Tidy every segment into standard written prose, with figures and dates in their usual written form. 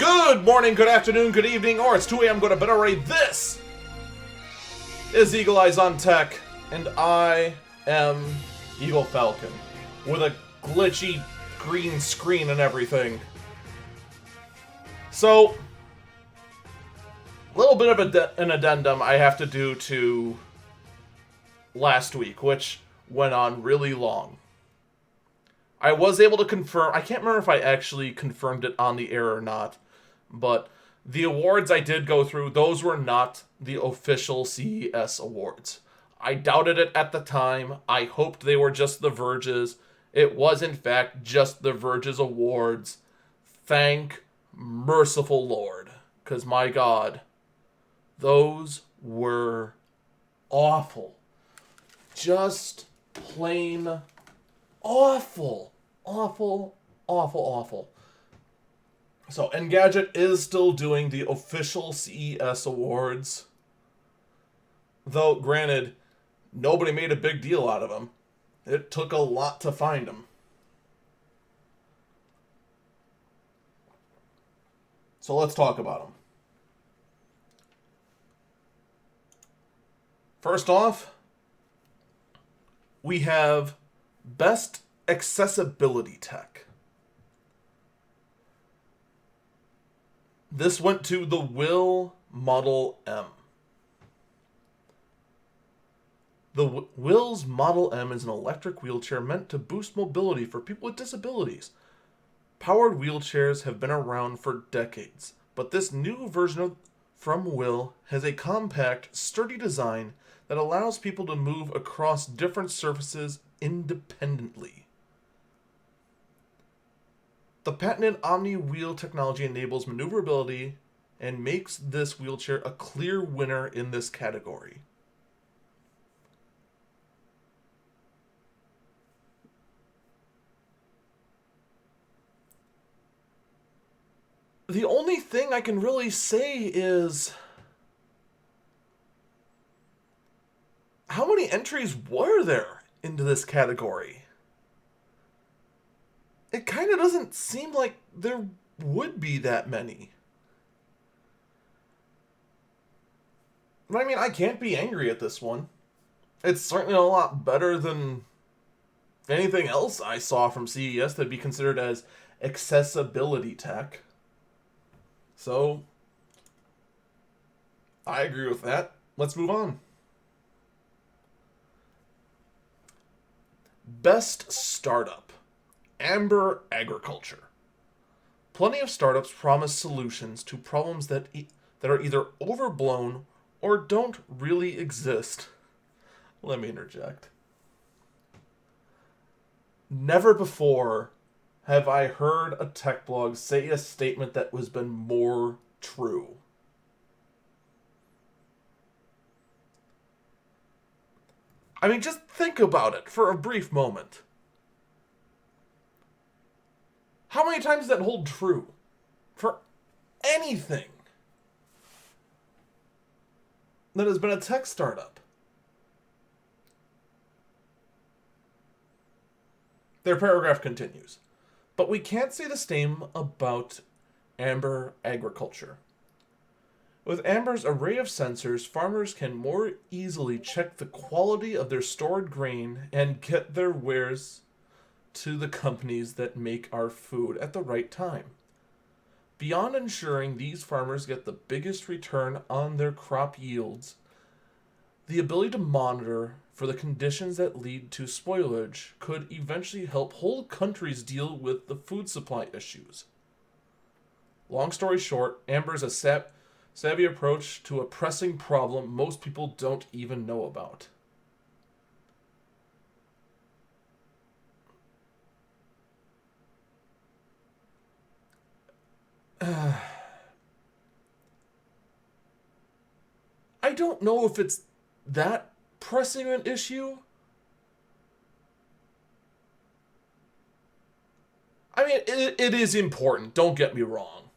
Good morning, good afternoon, good evening, or it's 2 a.m. Go to bed already. This is Eagle Eyes on Tech, and I am Eagle Falcon with a glitchy green screen and everything. So, a little bit of an addendum I have to do to last week, which went on really long. I was able to confirm, I can't remember if I actually confirmed it on the air or not, but the awards I did go through, those were not the official CES awards. I doubted it at the time. I hoped they were just The Verge's. It was, in fact, just The Verge's awards. Thank merciful Lord. Because, my God, those were awful. Just plain awful. Awful, awful, awful. So, Engadget is still doing the official CES awards. Though, granted, nobody made a big deal out of them. It took a lot to find them. So let's talk about them. First off, we have Best Accessibility Tech. This went to the Will Model M. The Will's Model M is an electric wheelchair meant to boost mobility for people with disabilities. Powered wheelchairs have been around for decades, but this new version from Will has a compact, sturdy design that allows people to move across different surfaces independently. The patented Omni-Wheel technology enables maneuverability and makes this wheelchair a clear winner in this category. The only thing I can really say is, how many entries were there into this category? It kind of doesn't seem like there would be that many. But I mean, I can't be angry at this one. It's certainly a lot better than anything else I saw from CES that'd be considered as accessibility tech. So, I agree with that. Let's move on. Best Startup. Amber Agriculture. Plenty of startups promise solutions to problems that are either overblown or don't really exist. Let me interject. Never before have I heard a tech blog say a statement that has been more true. I mean, just think about it for a brief moment. How many times does that hold true? For anything that has been a tech startup. Their paragraph continues. But we can't say the same about Amber Agriculture. With Amber's array of sensors, farmers can more easily check the quality of their stored grain and get their wares to the companies that make our food at the right time. Beyond ensuring these farmers get the biggest return on their crop yields, the ability to monitor for the conditions that lead to spoilage could eventually help whole countries deal with the food supply issues. Long story short, Amber is a savvy approach to a pressing problem most people don't even know about. I don't know if it's that pressing an issue. I mean, it is important, don't get me wrong.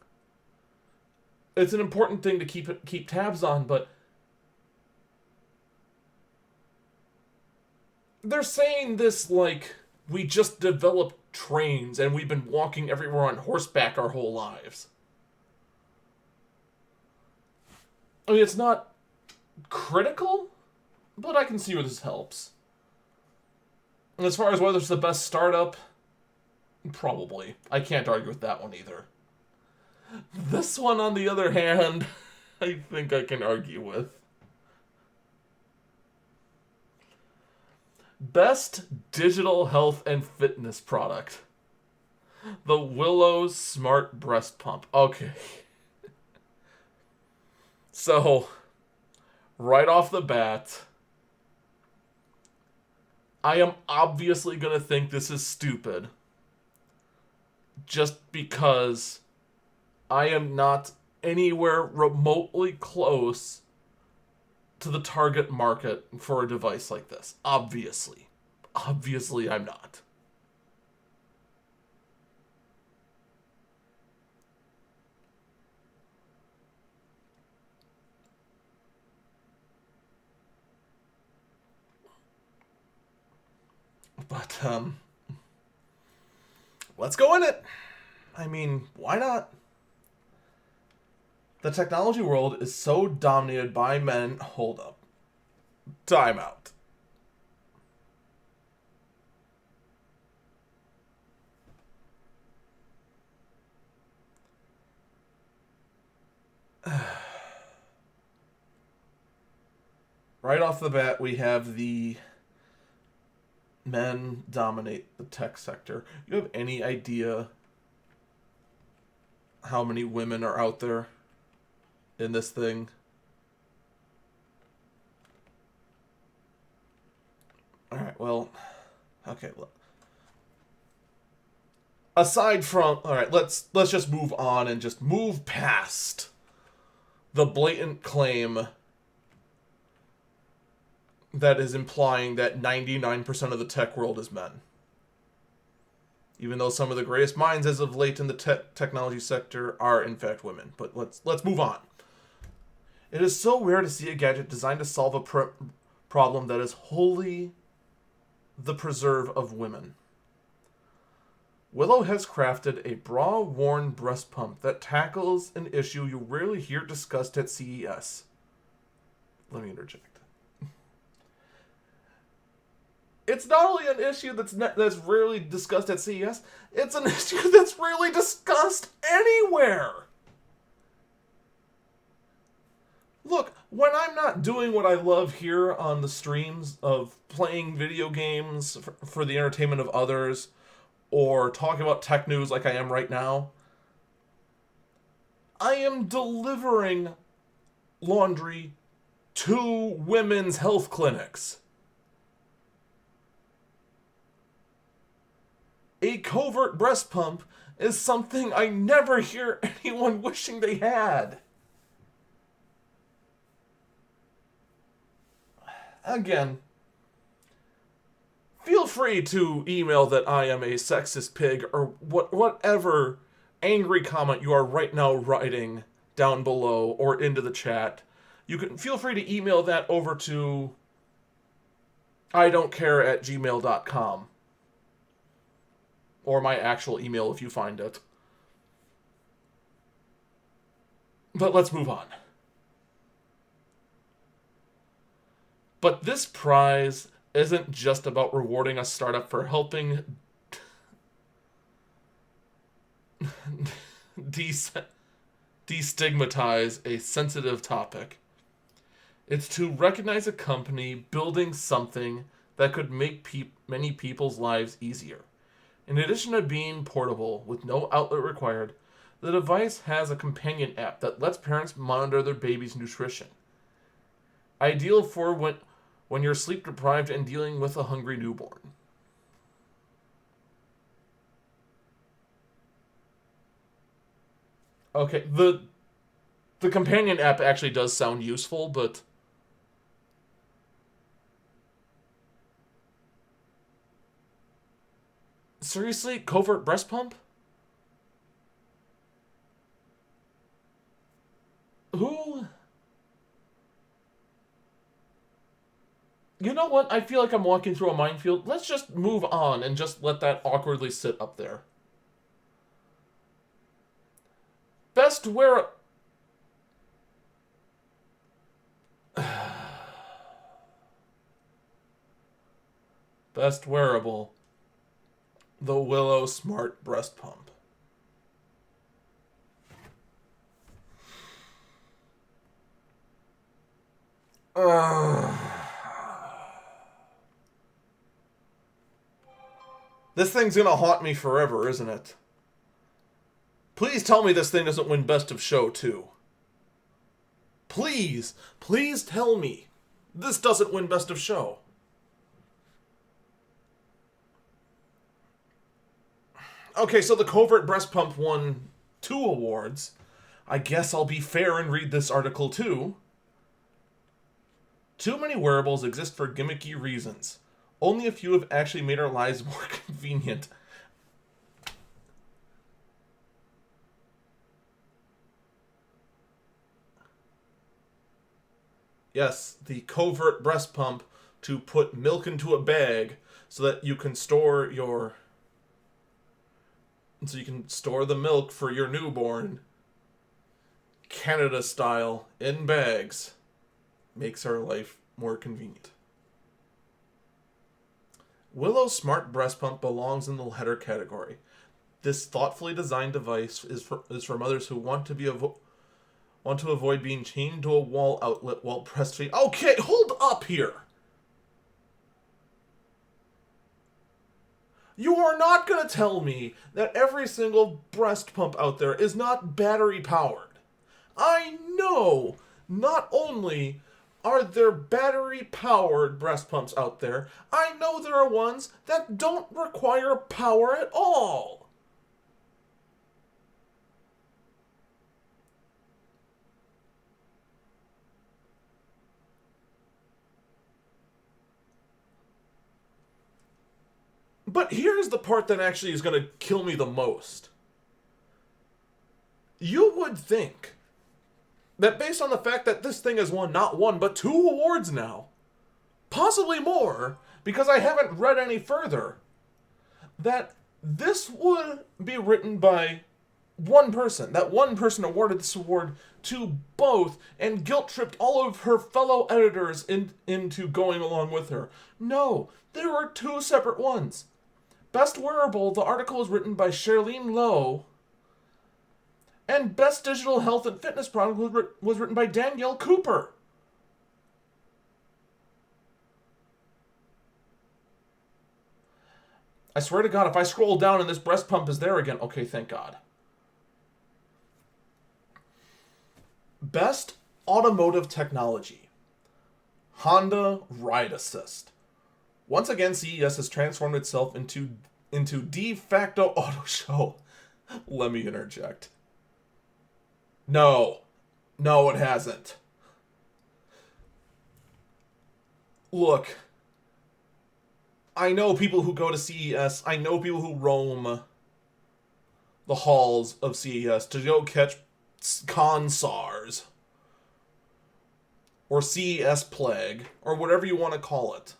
It's an important thing to keep tabs on, but they're saying this like we just developed trains and we've been walking everywhere on horseback our whole lives. I mean, it's not critical, but I can see where this helps. And as far as whether it's the best startup, probably. I can't argue with that one either. This one, on the other hand, I think I can argue with. Best digital health and fitness product. The Willow Smart Breast Pump. Okay. So, right off the bat, I am obviously going to think this is stupid. Just because I am not anywhere remotely close to the target market for a device like this. Obviously. Obviously, I'm not. But, let's go in it. I mean, why not? The technology world is so dominated by men. Hold up. Time out. Right off the bat, we have the men dominate the tech sector. You have any idea how many women are out there in this thing? Alright, well, okay. Aside from, alright, let's just move on and just move past the blatant claim that is implying that 99% of the tech world is men. Even though some of the greatest minds as of late in the technology sector are in fact women. But let's move on. It is so rare to see a gadget designed to solve a problem that is wholly the preserve of women. Willow has crafted a bra-worn breast pump that tackles an issue you rarely hear discussed at CES. Let me interject. It's not only an issue that's rarely discussed at CES, it's an issue that's rarely discussed anywhere. Look, when I'm not doing what I love here on the streams of playing video games for the entertainment of others, or talking about tech news like I am right now, I am delivering laundry to women's health clinics. A covert breast pump is something I never hear anyone wishing they had. Again, feel free to email that I am a sexist pig or whatever angry comment you are right now writing down below or into the chat. You can feel free to email that over to idon'tcare@gmail.com. Or my actual email if you find it. But let's move on. But this prize isn't just about rewarding a startup for helping destigmatize a sensitive topic. It's to recognize a company building something that could make many people's lives easier. In addition to being portable with no outlet required, the device has a companion app that lets parents monitor their baby's nutrition. Ideal for when you're sleep deprived and dealing with a hungry newborn. Okay, the companion app actually does sound useful, but seriously, covert breast pump? Who? You know what? I feel like I'm walking through a minefield. Let's just move on and just let that awkwardly sit up there. Best wear... Best wearable, the Willow Smart Breast Pump. This thing's gonna haunt me forever, isn't it? Please tell me this thing doesn't win Best of Show, too. Please, please tell me this doesn't win Best of Show. Okay, so the Covert Breast Pump won 2 awards. I guess I'll be fair and read this article, too. Too many wearables exist for gimmicky reasons. Only a few have actually made our lives more convenient. Yes, the Covert Breast Pump to put milk into a bag so that you can store your... So you can store the milk for your newborn, Canada style, in bags. Makes our life more convenient. Willow's Smart Breast Pump belongs in the header category. This thoughtfully designed device is for mothers who want to avoid being chained to a wall outlet while breastfeeding. Okay, hold up here. You are not going to tell me that every single breast pump out there is not battery powered. I know not only are there battery powered breast pumps out there, I know there are ones that don't require power at all. But here's the part that actually is going to kill me the most. You would think that based on the fact that this thing has won not 1, but 2 awards now, possibly more, because I haven't read any further, that this would be written by one person. That one person awarded this award to both and guilt-tripped all of her fellow editors into going along with her. No, there were 2 separate ones. Best Wearable, the article was written by Charlene Lowe, and Best Digital Health and Fitness Product was written by Danielle Cooper. I swear to God, if I scroll down and this breast pump is there again, okay, thank God. Best Automotive Technology, Honda Ride Assist. Once again, CES has transformed itself into de facto auto show. Let me interject. No, it hasn't. Look, I know people who go to CES. I know people who roam the halls of CES to go catch Consars or CES Plague or whatever you want to call it.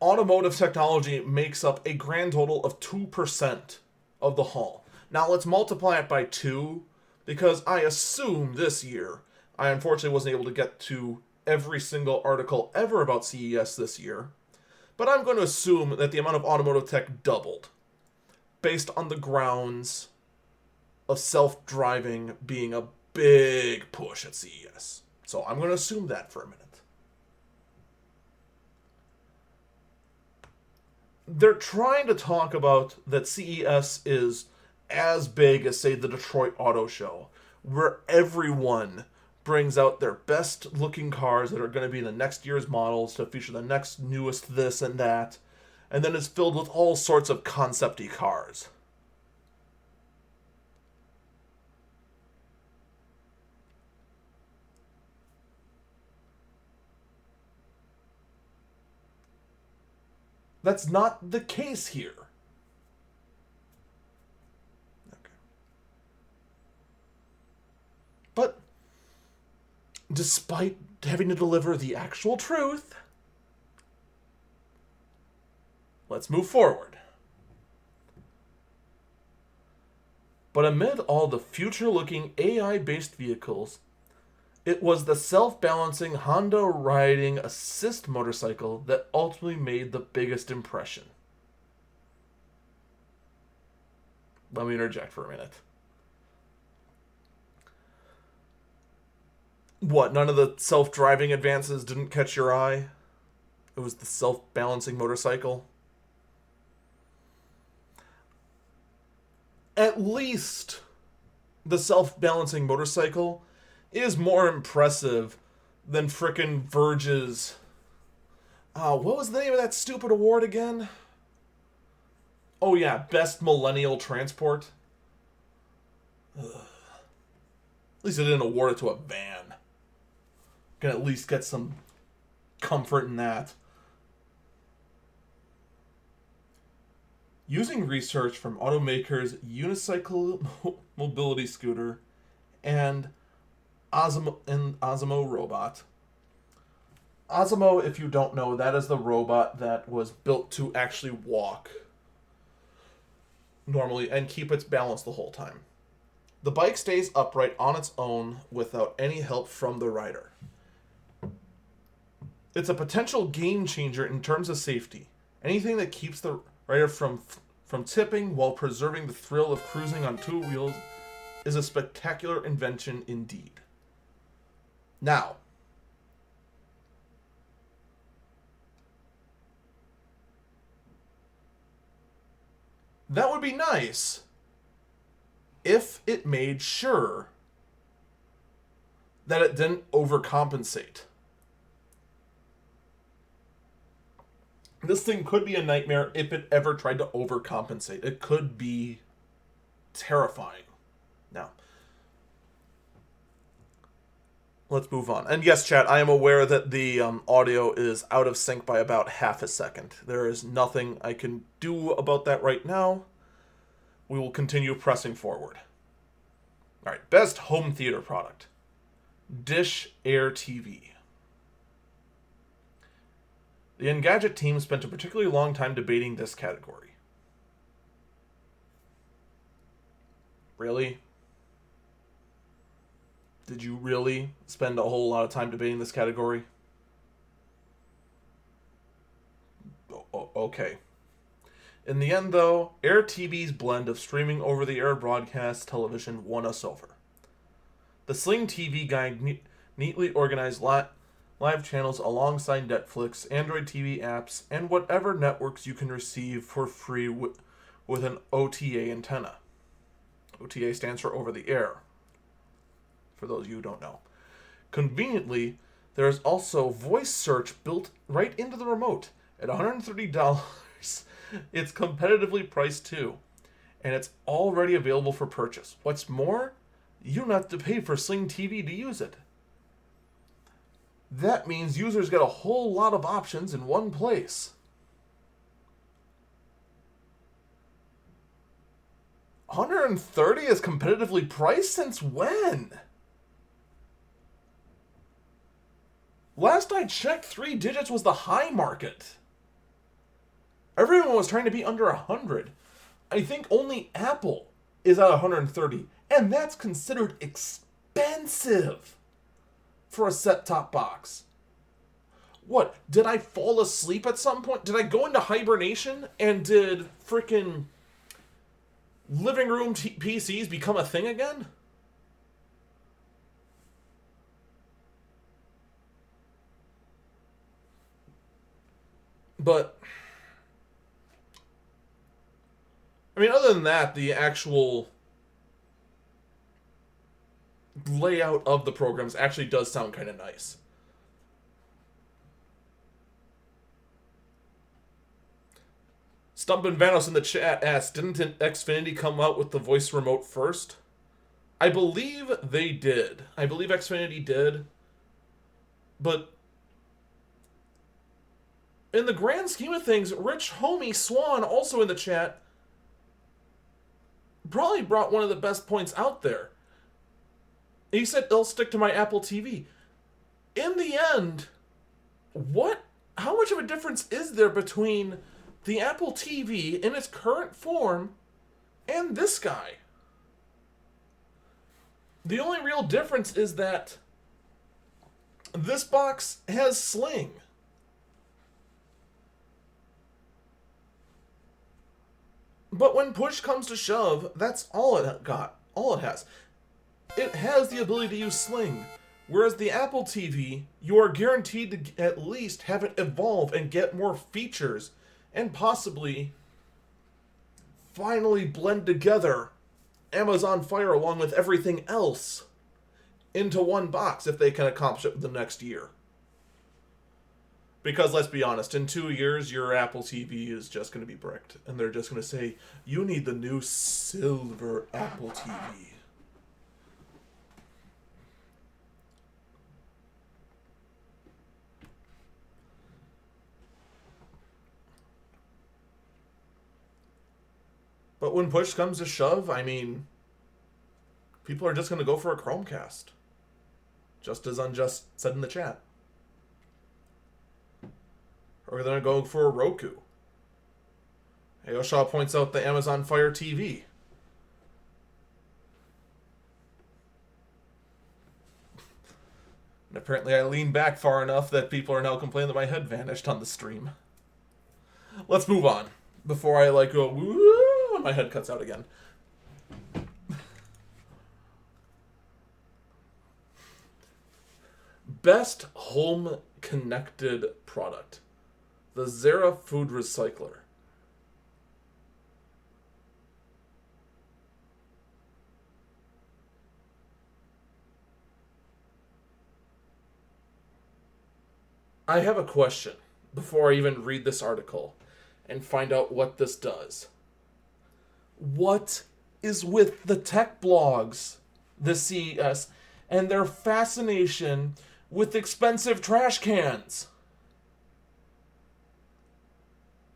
Automotive technology makes up a grand total of 2% of the haul. Now let's multiply it by 2, because I assume this year, I unfortunately wasn't able to get to every single article ever about CES this year, but I'm going to assume that the amount of automotive tech doubled, based on the grounds of self-driving being a big push at CES. So I'm going to assume that for a minute. They're trying to talk about that CES is as big as, say, the Detroit Auto Show, where everyone brings out their best looking cars that are going to be the next year's models to feature the next newest this and that, and then it's filled with all sorts of concept-y cars. That's not the case here. Okay. But despite having to deliver the actual truth, let's move forward. But amid all the future-looking AI-based vehicles, It was the self-balancing Honda riding assist motorcycle that ultimately made the biggest impression. Let me interject for a minute. What, none of the self-driving advances didn't catch your eye? It was the self-balancing motorcycle? At least the self-balancing motorcycle is more impressive than frickin' Verge's... what was the name of that stupid award again? Oh yeah, Best Millennial Transport. Ugh. At least I didn't award it to a van. Can at least get some comfort in that. Using research from automakers Unicycle Mobility Scooter and Osmo Robot. Osmo, if you don't know, that is the robot that was built to actually walk normally and keep its balance the whole time. The bike stays upright on its own without any help from the rider. It's a potential game changer in terms of safety. Anything that keeps the rider from tipping while preserving the thrill of cruising on two wheels is a spectacular invention indeed. Now, that would be nice if it made sure that it didn't overcompensate. This thing could be a nightmare if it ever tried to overcompensate. It could be terrifying. Now, let's move on. And yes, chat, I am aware that the audio is out of sync by about half a second. There is nothing I can do about that right now. We will continue pressing forward. All right, best home theater product. Dish Air TV. The Engadget team spent a particularly long time debating this category. Really? Did you really spend a whole lot of time debating this category? Okay. In the end, though, Air TV's blend of streaming over-the-air broadcast television won us over. The Sling TV guide neatly organized live channels alongside Netflix, Android TV apps, and whatever networks you can receive for free with an OTA antenna. OTA stands for over the air, for those of you who don't know. Conveniently, there is also voice search built right into the remote. At $130, it's competitively priced too, and it's already available for purchase. What's more, you don't have to pay for Sling TV to use it. That means users get a whole lot of options in one place. $130 is competitively priced? Since when? Last I checked, 3 digits was the high market. Everyone was trying to be under 100. I think only Apple is at 130, and that's considered expensive for a set-top box. What, did I fall asleep at some point? Did I go into hibernation and did frickin' living room PCs become a thing again? But, I mean, other than that, the actual layout of the programs actually does sound kind of nice. Stump and Vanos in the chat asked, didn't Xfinity come out with the voice remote first? I believe they did. I believe Xfinity did. But in the grand scheme of things, Rich Homie Swan, also in the chat, probably brought one of the best points out there. He said, I'll stick to my Apple TV. In the end, how much of a difference is there between the Apple TV in its current form and this guy? The only real difference is that This box has Sling. But when push comes to shove, that's all it got. All it has. It has the ability to use Sling. Whereas the Apple TV, you are guaranteed to at least have it evolve and get more features and possibly finally blend together Amazon Fire along with everything else into one box if they can accomplish it the next year. Because let's be honest, in 2 years, your Apple TV is just going to be bricked. And they're just going to say, you need the new silver Apple TV. But when push comes to shove, I mean, people are just going to go for a Chromecast. Just as Unjust said in the chat. Or they're going to go for a Roku. Aoshaw points out the Amazon Fire TV. And apparently I leaned back far enough that people are now complaining that my head vanished on the stream. Let's move on. Before I go, woo, and my head cuts out again. Best home connected product. The Zara Food Recycler. I have a question before I even read this article and find out what this does. What is with the tech blogs, the CES, and their fascination with expensive trash cans?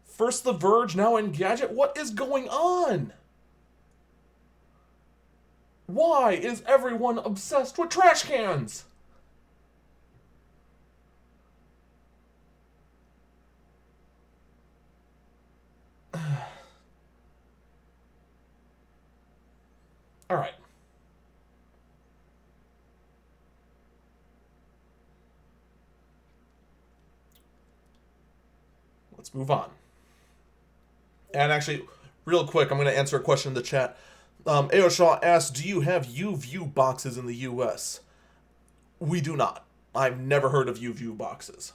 First The Verge, now Engadget. What is going on? Why is everyone obsessed with trash cans? All right. Let's move on. And actually, real quick, I'm going to answer a question in the chat. Aoshaw asked, do you have UView boxes in the US? We do not. I've never heard of UView boxes.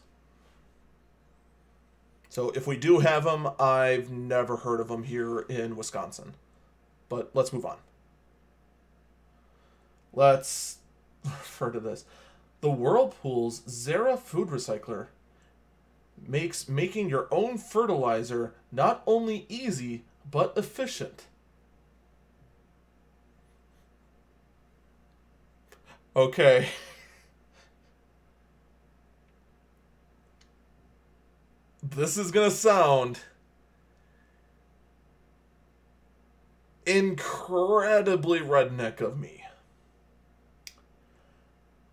So if we do have them, I've never heard of them here in Wisconsin. But let's move on. Let's refer to this. The Whirlpool's Zara Food Recycler makes making your own fertilizer not only easy, but efficient. Okay. This is gonna sound incredibly redneck of me.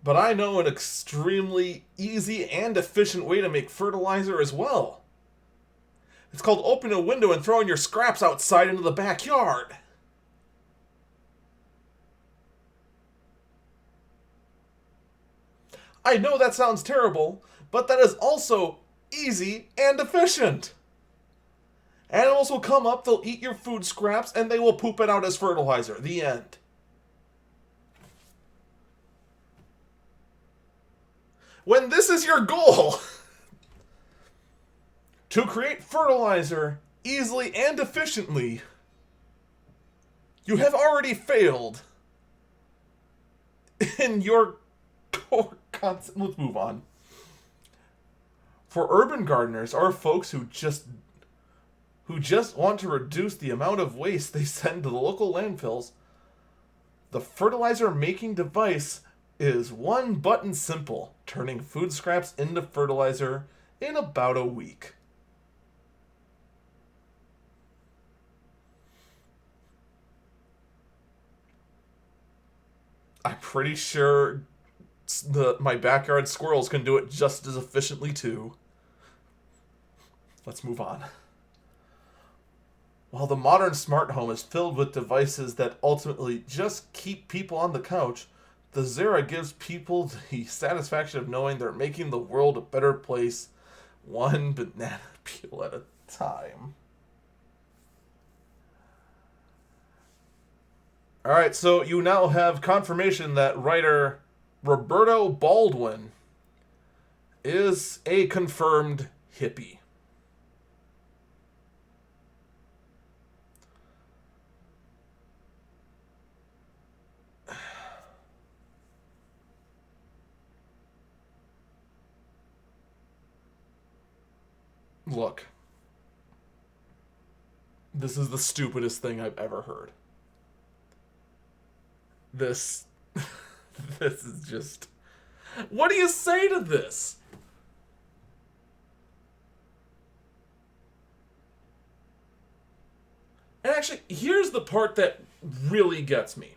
But I know an extremely easy and efficient way to make fertilizer as well. It's called opening a window and throwing your scraps outside into the backyard. I know that sounds terrible, but that is also easy and efficient. Animals will come up, they'll eat your food scraps, and they will poop it out as fertilizer. The end. When this is your goal, to create fertilizer easily and efficiently, you have already failed in your core concept. Let's move on. For urban gardeners or folks who just want to reduce the amount of waste they send to the local landfills, the fertilizer making device is one button simple, turning food scraps into fertilizer in about a week. I'm pretty sure my backyard squirrels can do it just as efficiently too. Let's move on. While the modern smart home is filled with devices that ultimately just keep people on the couch, The Zera gives people the satisfaction of knowing they're making the world a better place, one banana peel at a time. Alright, so you now have confirmation that writer Roberto Baldwin is a confirmed hippie. Look, this is the stupidest thing I've ever heard. This this is just, what do you say to this? And actually, here's the part that really gets me.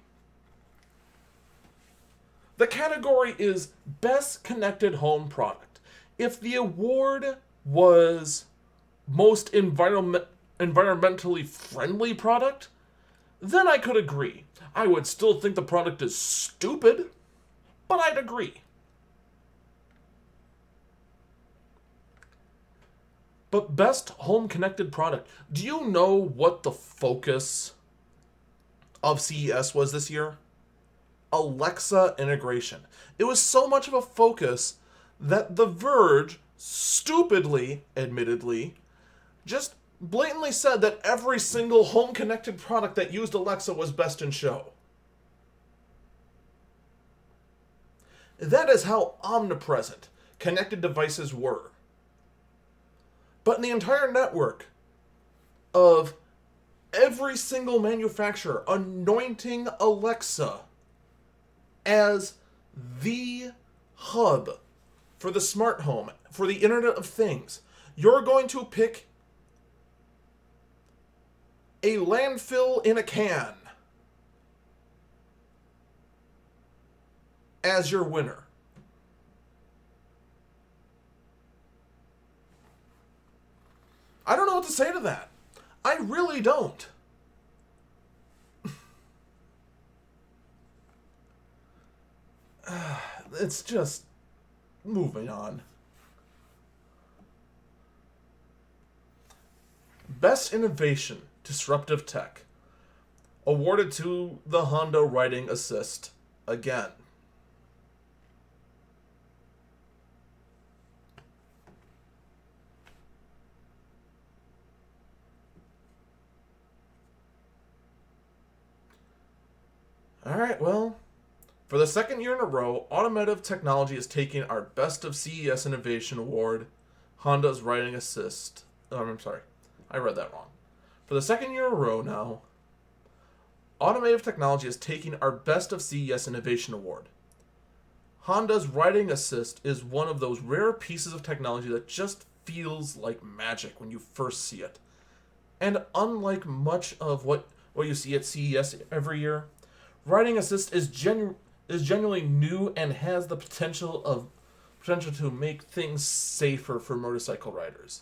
The category is Best Connected Home Product. If the award was Most Environmentally Friendly Product, then I could agree. I would still think the product is stupid, but I'd agree. But Best Home Connected Product. Do you know what the focus of CES was this year? Alexa integration. It was so much of a focus that The Verge, stupidly, admittedly, just blatantly said that every single home connected product that used Alexa was best in show. That is how omnipresent connected devices were. But in the entire network of every single manufacturer anointing Alexa as the hub for the smart home, for the Internet of Things, you're going to pick a landfill in a can as your winner. I don't know what to say to that. I really don't. It's just moving on. Best Innovation, Disruptive Tech. Awarded to the Honda Writing Assist again. Alright, well, for the second year in a row, Automotive Technology is taking our Best of CES Innovation Award, Honda's Writing Assist. Oh, I'm sorry, I read that wrong. For the second year in a row now, Automotive Technology is taking our Best of CES Innovation Award. Honda's Writing Assist is one of those rare pieces of technology that just feels like magic when you first see it. And unlike much of what you see at CES every year, Writing Assist is genuinely new and has the potential to make things safer for motorcycle riders.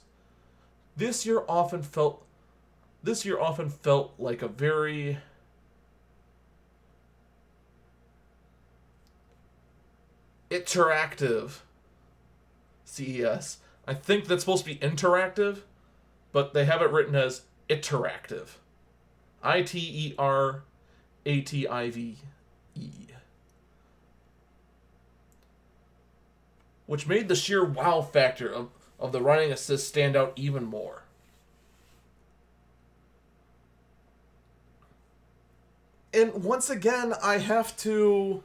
This year often felt like a very interactive CES. I think that's supposed to be interactive, but they have it written as iteractive. ITERATIVE. Which made the sheer wow factor of the Writing Assist stand out even more. And once again, I have to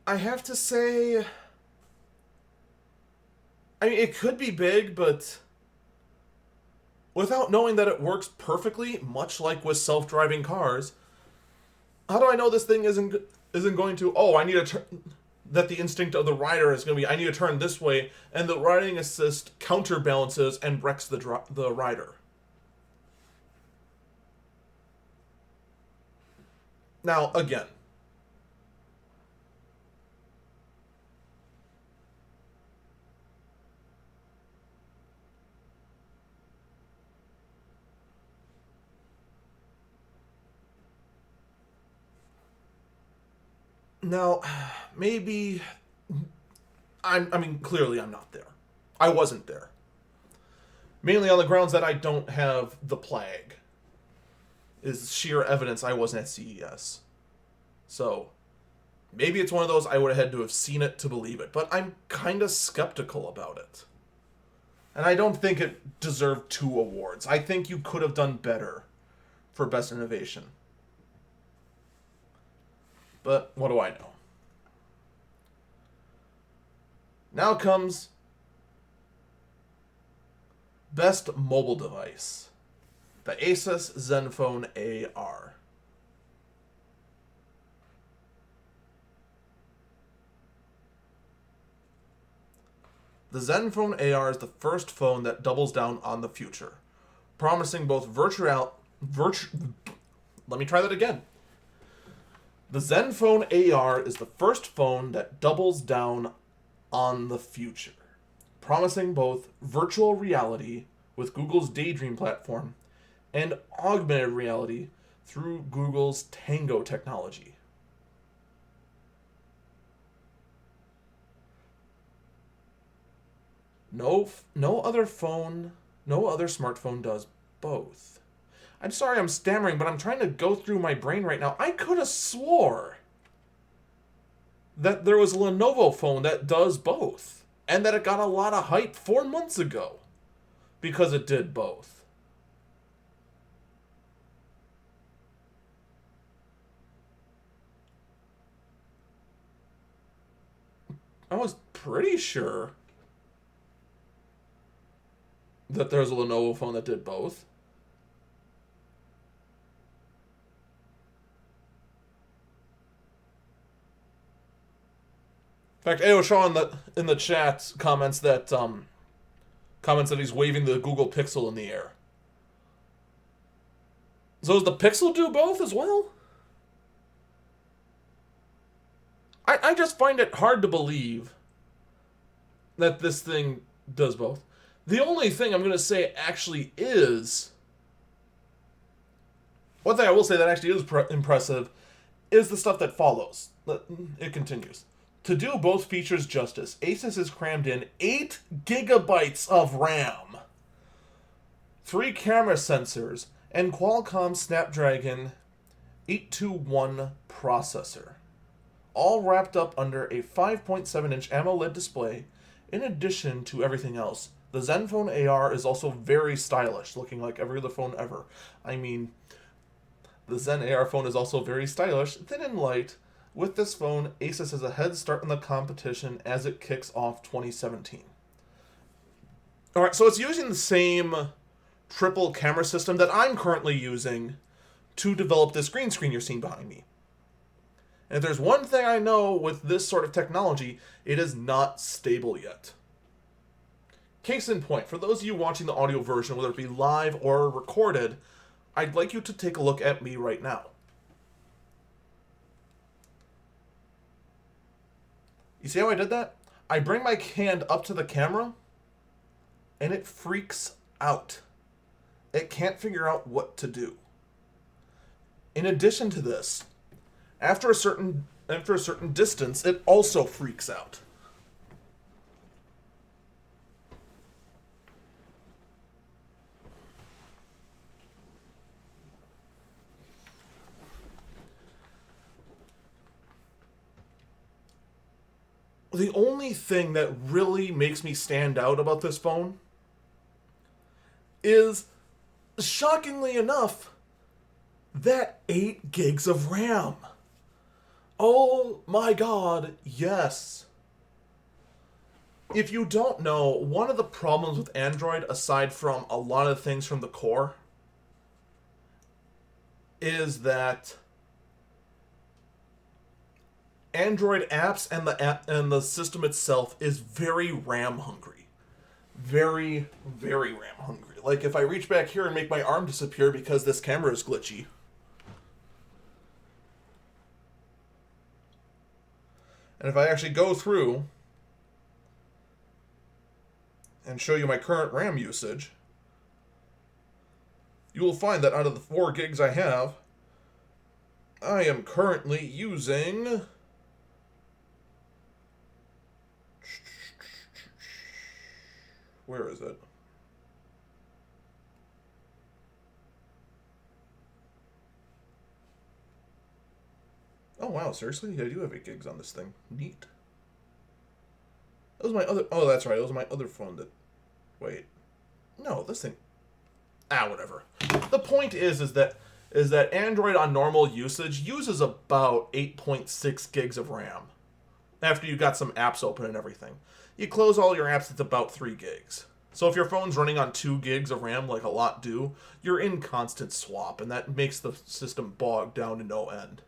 say, I mean, it could be big, but without knowing that it works perfectly, much like with self-driving cars, how do I know this thing isn't going to, oh, I need to turn, that the instinct of the rider is going to be, I need to turn this way, and the Writing Assist counterbalances and wrecks the rider. Now, again, Now, maybe I mean, clearly I'm not there. I wasn't there. Mainly on the grounds that I don't have the plague. Is sheer evidence I wasn't at CES. So, maybe it's one of those I would have had to have seen it to believe it. But I'm kind of skeptical about it. And I don't think it deserved 2 awards. I think you could have done better for Best Innovation. But what do I know? Now comes Best Mobile Device. The Asus Zenfone AR. The Zenfone AR is the first phone that doubles down on the future, promising both let me try that again. The Zenfone AR is the first phone that doubles down on the future, promising both virtual reality with Google's Daydream platform and augmented reality through Google's Tango technology. No other smartphone does both. I'm sorry I'm stammering, but I'm trying to go through my brain right now. I could have swore that there was a Lenovo phone that does both, and that it got a lot of hype 4 months ago because it did both. I was pretty sure that there's a Lenovo phone that did both. In fact, AoShaw in the chat comments that he's waving the Google Pixel in the air. So does the Pixel do both as well? I just find it hard to believe that this thing does both. The only thing I'm going to say actually is... One thing I will say that actually is impressive is the stuff that follows. It continues. To do both features justice, Asus has crammed in 8 gigabytes of RAM, 3 camera sensors, and Qualcomm Snapdragon 821 processor, all wrapped up under a 5.7-inch AMOLED display. In addition to everything else, the Zenfone AR is also very stylish, looking like every other phone ever. I mean, the Zen AR phone is also very stylish, thin and light. With this phone, Asus has a head start in the competition as it kicks off 2017. Alright, so it's using the same triple camera system that I'm currently using to develop this green screen you're seeing behind me. And if there's one thing I know with this sort of technology, it is not stable yet. Case in point, for those of you watching the audio version, whether it be live or recorded, I'd like you to take a look at me right now. You see how I did that? I bring my hand up to the camera, and it freaks out. It can't figure out what to do. In addition to this, after a certain distance, it also freaks out. The only thing that really makes me stand out about this phone is, shockingly enough, that 8 gigs of RAM. Oh my god, yes. If you don't know, one of the problems with Android, aside from a lot of things from the core, is that Android apps and the system itself is very RAM hungry. Very, very RAM hungry. Like if I reach back here and make my arm disappear because this camera is glitchy. And if I actually go through and show you my current RAM usage, you will find that out of the 4 gigs I have, I am currently using Where is it? Oh wow, seriously? I do have 8 gigs on this thing. Neat. That was my other... Oh, that's right. It was my other phone that... Wait. No, this thing... Ah, whatever. The point is that Android on normal usage uses about 8.6 gigs of RAM. After you got some apps open and everything. You close all your apps, it's about 3 gigs. So if your phone's running on 2 gigs of RAM, like a lot do, you're in constant swap, and that makes the system bog down to no end.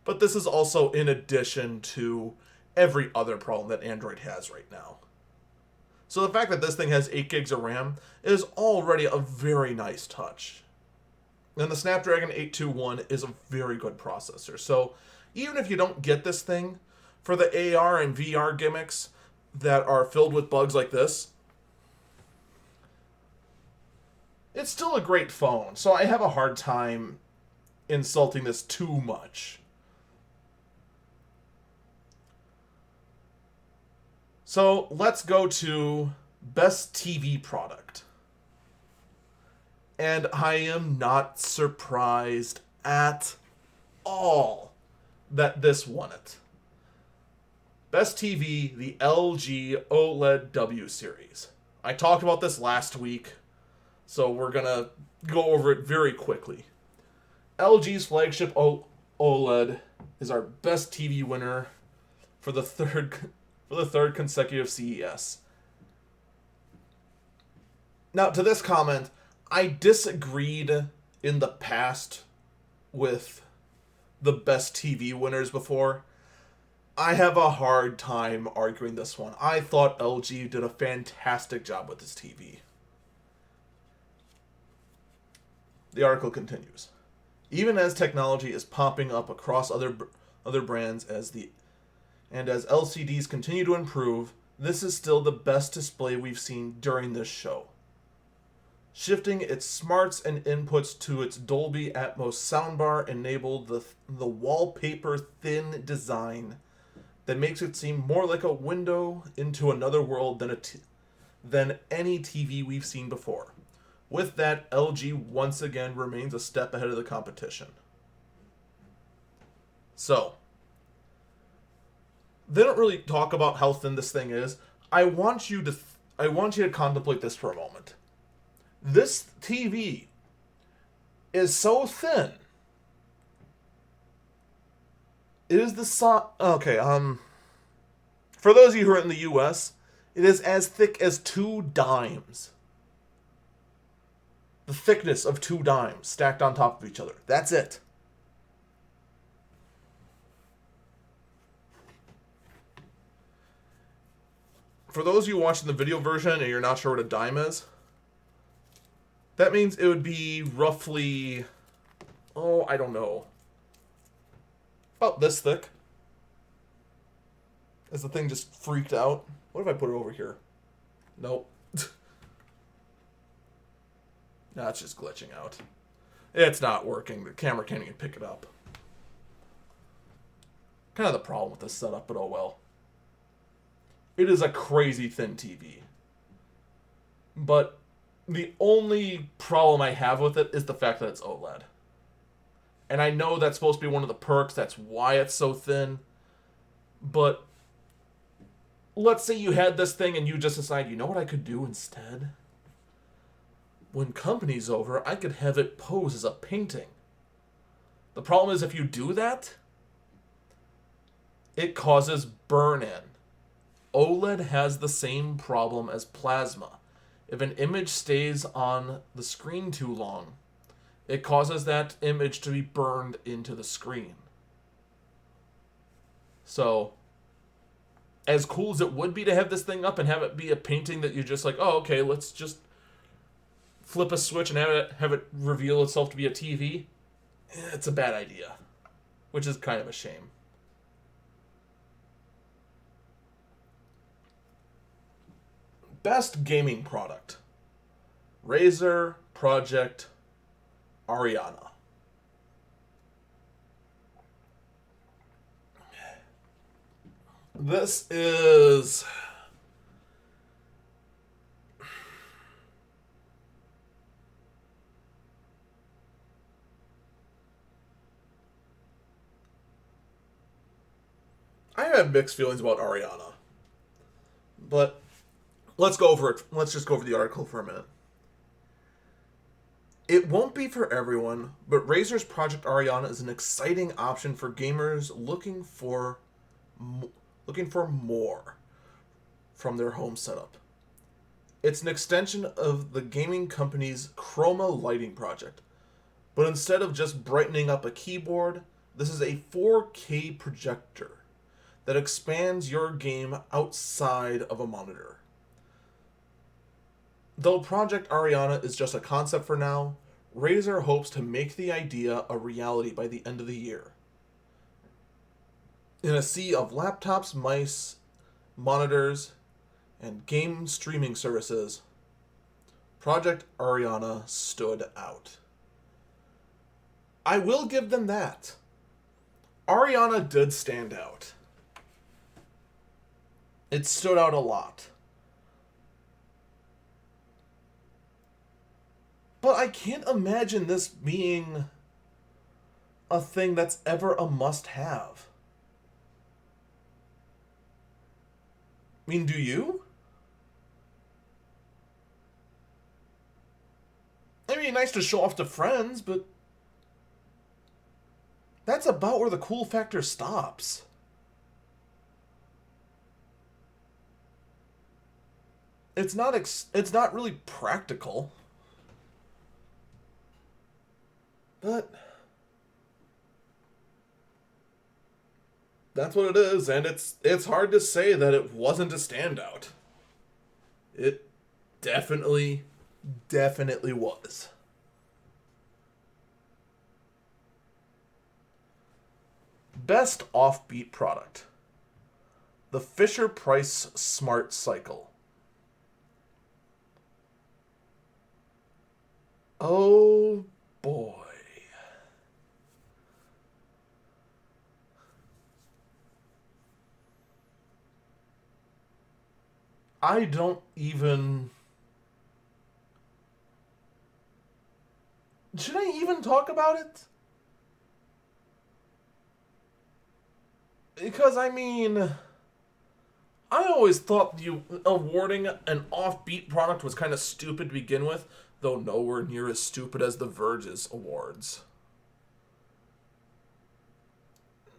But this is also in addition to every other problem that Android has right now. So the fact that this thing has 8 gigs of RAM is already a very nice touch. And the Snapdragon 821 is a very good processor. So even if you don't get this thing, for the AR and VR gimmicks that are filled with bugs like this, it's still a great phone. So I have a hard time insulting this too much. So let's go to best TV product. And I am not surprised at all that this won it. Best TV, the LG OLED W series. I talked about this last week, so we're going to go over it very quickly. LG's flagship OLED is our best TV winner for the third consecutive CES. Now, to this comment, I disagreed in the past with the best TV winners before. I have a hard time arguing this one. I thought LG did a fantastic job with this TV. The article continues. Even as technology is popping up across other brands as LCDs continue to improve, this is still the best display we've seen during this show. Shifting its smarts and inputs to its Dolby Atmos soundbar enabled the wallpaper-thin design that makes it seem more like a window into another world than any TV we've seen before. With that, LG once again remains a step ahead of the competition. So, they don't really talk about how thin this thing is. I want you to contemplate this for a moment. This TV is so thin. It is the for those of you who are in the US, it is as thick as 2 dimes. The thickness of 2 dimes stacked on top of each other. That's it. For those of you watching the video version and you're not sure what a dime is, that means it would be roughly, I don't know, about this thick. As the thing just freaked out. What if I put it over here? Nope. Nah, it's just glitching out. It's not working. The camera can't even pick it up. Kind of the problem with this setup, but oh well. It is a crazy thin TV. But the only problem I have with it is the fact that it's OLED. And I know that's supposed to be one of the perks. That's why it's so thin. But let's say you had this thing and you just decide, you know what I could do instead? When company's over, I could have it pose as a painting. The problem is if you do that, it causes burn-in. OLED has the same problem as plasma. If an image stays on the screen too long, it causes that image to be burned into the screen. So, as cool as it would be to have this thing up and have it be a painting that you're just like, oh, okay, let's just flip a switch and have it reveal itself to be a TV, it's a bad idea, which is kind of a shame. Best gaming product. Razer Project Ariana. This is... have mixed feelings about Ariana. But let's go over it. Let's just go over the article for a minute. It won't be for everyone, but Razer's Project Ariana is an exciting option for gamers looking for more from their home setup. It's an extension of the gaming company's Chroma lighting project, but instead of just brightening up a keyboard, this is a 4K projector that expands your game outside of a monitor. Though Project Ariana is just a concept for now, Razer hopes to make the idea a reality by the end of the year. In a sea of laptops, mice, monitors, and game streaming services, Project Ariana stood out. I will give them that. Ariana did stand out. It stood out a lot. But I can't imagine this being a thing that's ever a must-have. I mean, do you? I mean, nice to show off to friends, but that's about where the cool factor stops. It's not really practical. But that's what it is, and it's hard to say that it wasn't a standout. It definitely was. Best offbeat product. The Fisher-Price Smart Cycle. Oh boy. I don't even... Should I even talk about it? Because, I mean... I always thought you awarding an offbeat product was kind of stupid to begin with, though nowhere near as stupid as the Verge's awards.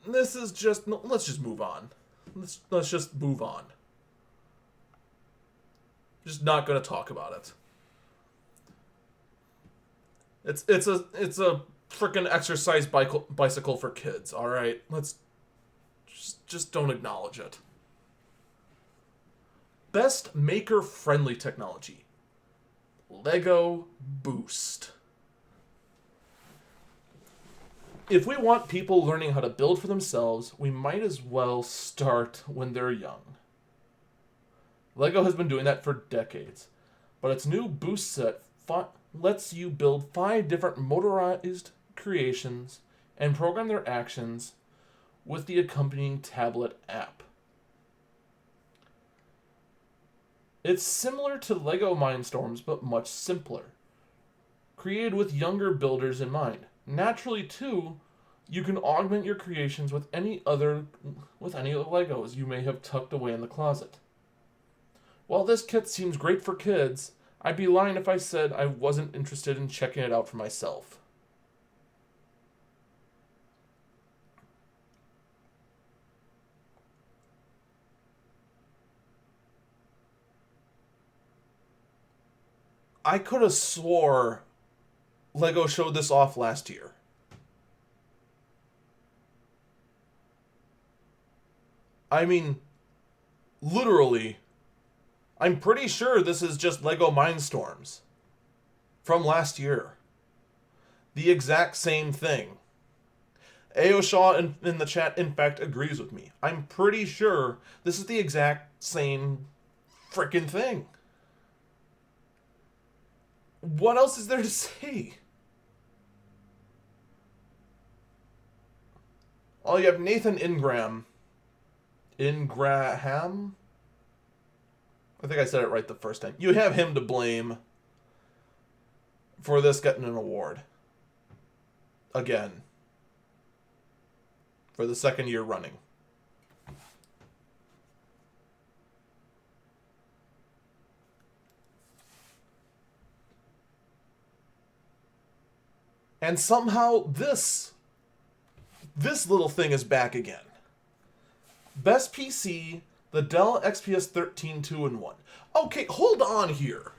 This is just... Let's just move on. Let's just move on. Just not going to talk about it. It's a freaking exercise bicycle for kids. All right, let's just don't acknowledge it. Best maker friendly technology. Lego Boost. If we want people learning how to build for themselves, we might as well start when they're young. Lego has been doing that for decades, but its new Boost set lets you build 5 different motorized creations and program their actions with the accompanying tablet app. It's similar to Lego Mindstorms, but much simpler. Created with younger builders in mind. Naturally, too, you can augment your creations with any other Legos you may have tucked away in the closet. While this kit seems great for kids, I'd be lying if I said I wasn't interested in checking it out for myself. I could have swore Lego showed this off last year. I mean, literally, I'm pretty sure this is just Lego Mindstorms from last year. The exact same thing. A.O. Shaw in the chat, in fact, agrees with me. I'm pretty sure this is the exact same frickin' thing. What else is there to say? Oh, you have Nathan Ingraham. Ingraham? I think I said it right the first time. You have him to blame for this getting an award. Again. For the second year running. And somehow this little thing is back again. Best PC, the Dell XPS 13 2-in-1. Okay, hold on here.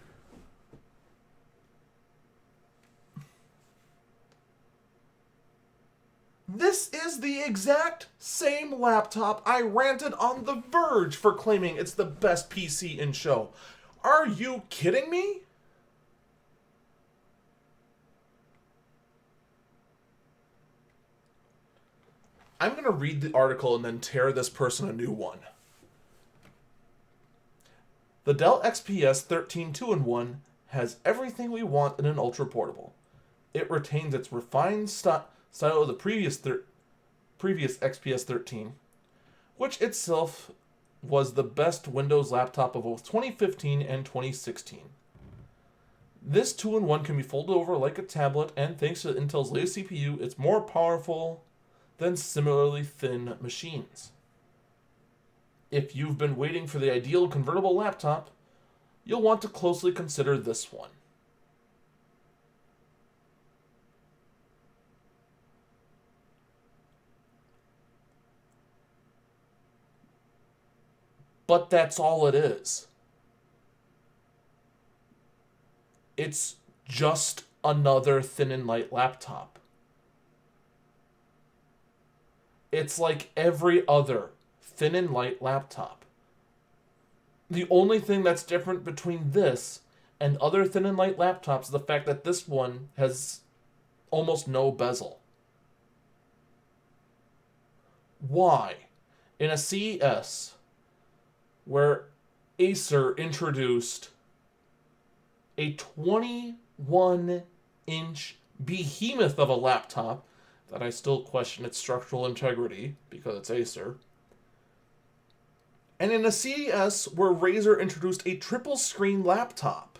This is the exact same laptop I ranted on The Verge for claiming it's the best PC in show. Are you kidding me? I'm going to read the article and then tear this person a new one. The Dell XPS 13 2-in-1 has everything we want in an ultra portable. It retains its refined style of the previous XPS 13, which itself was the best Windows laptop of both 2015 and 2016. This 2-in-1 can be folded over like a tablet, and thanks to Intel's latest CPU, it's more powerful than similarly thin machines. If you've been waiting for the ideal convertible laptop, you'll want to closely consider this one. But that's all it is. It's just another thin and light laptop. It's like every other thin and light laptop. The only thing that's different between this and other thin and light laptops is the fact that this one has almost no bezel. Why? In a CES, where Acer introduced a 21-inch behemoth of a laptop that I still question its structural integrity because it's Acer. And in a CES where Razer introduced a triple screen laptop.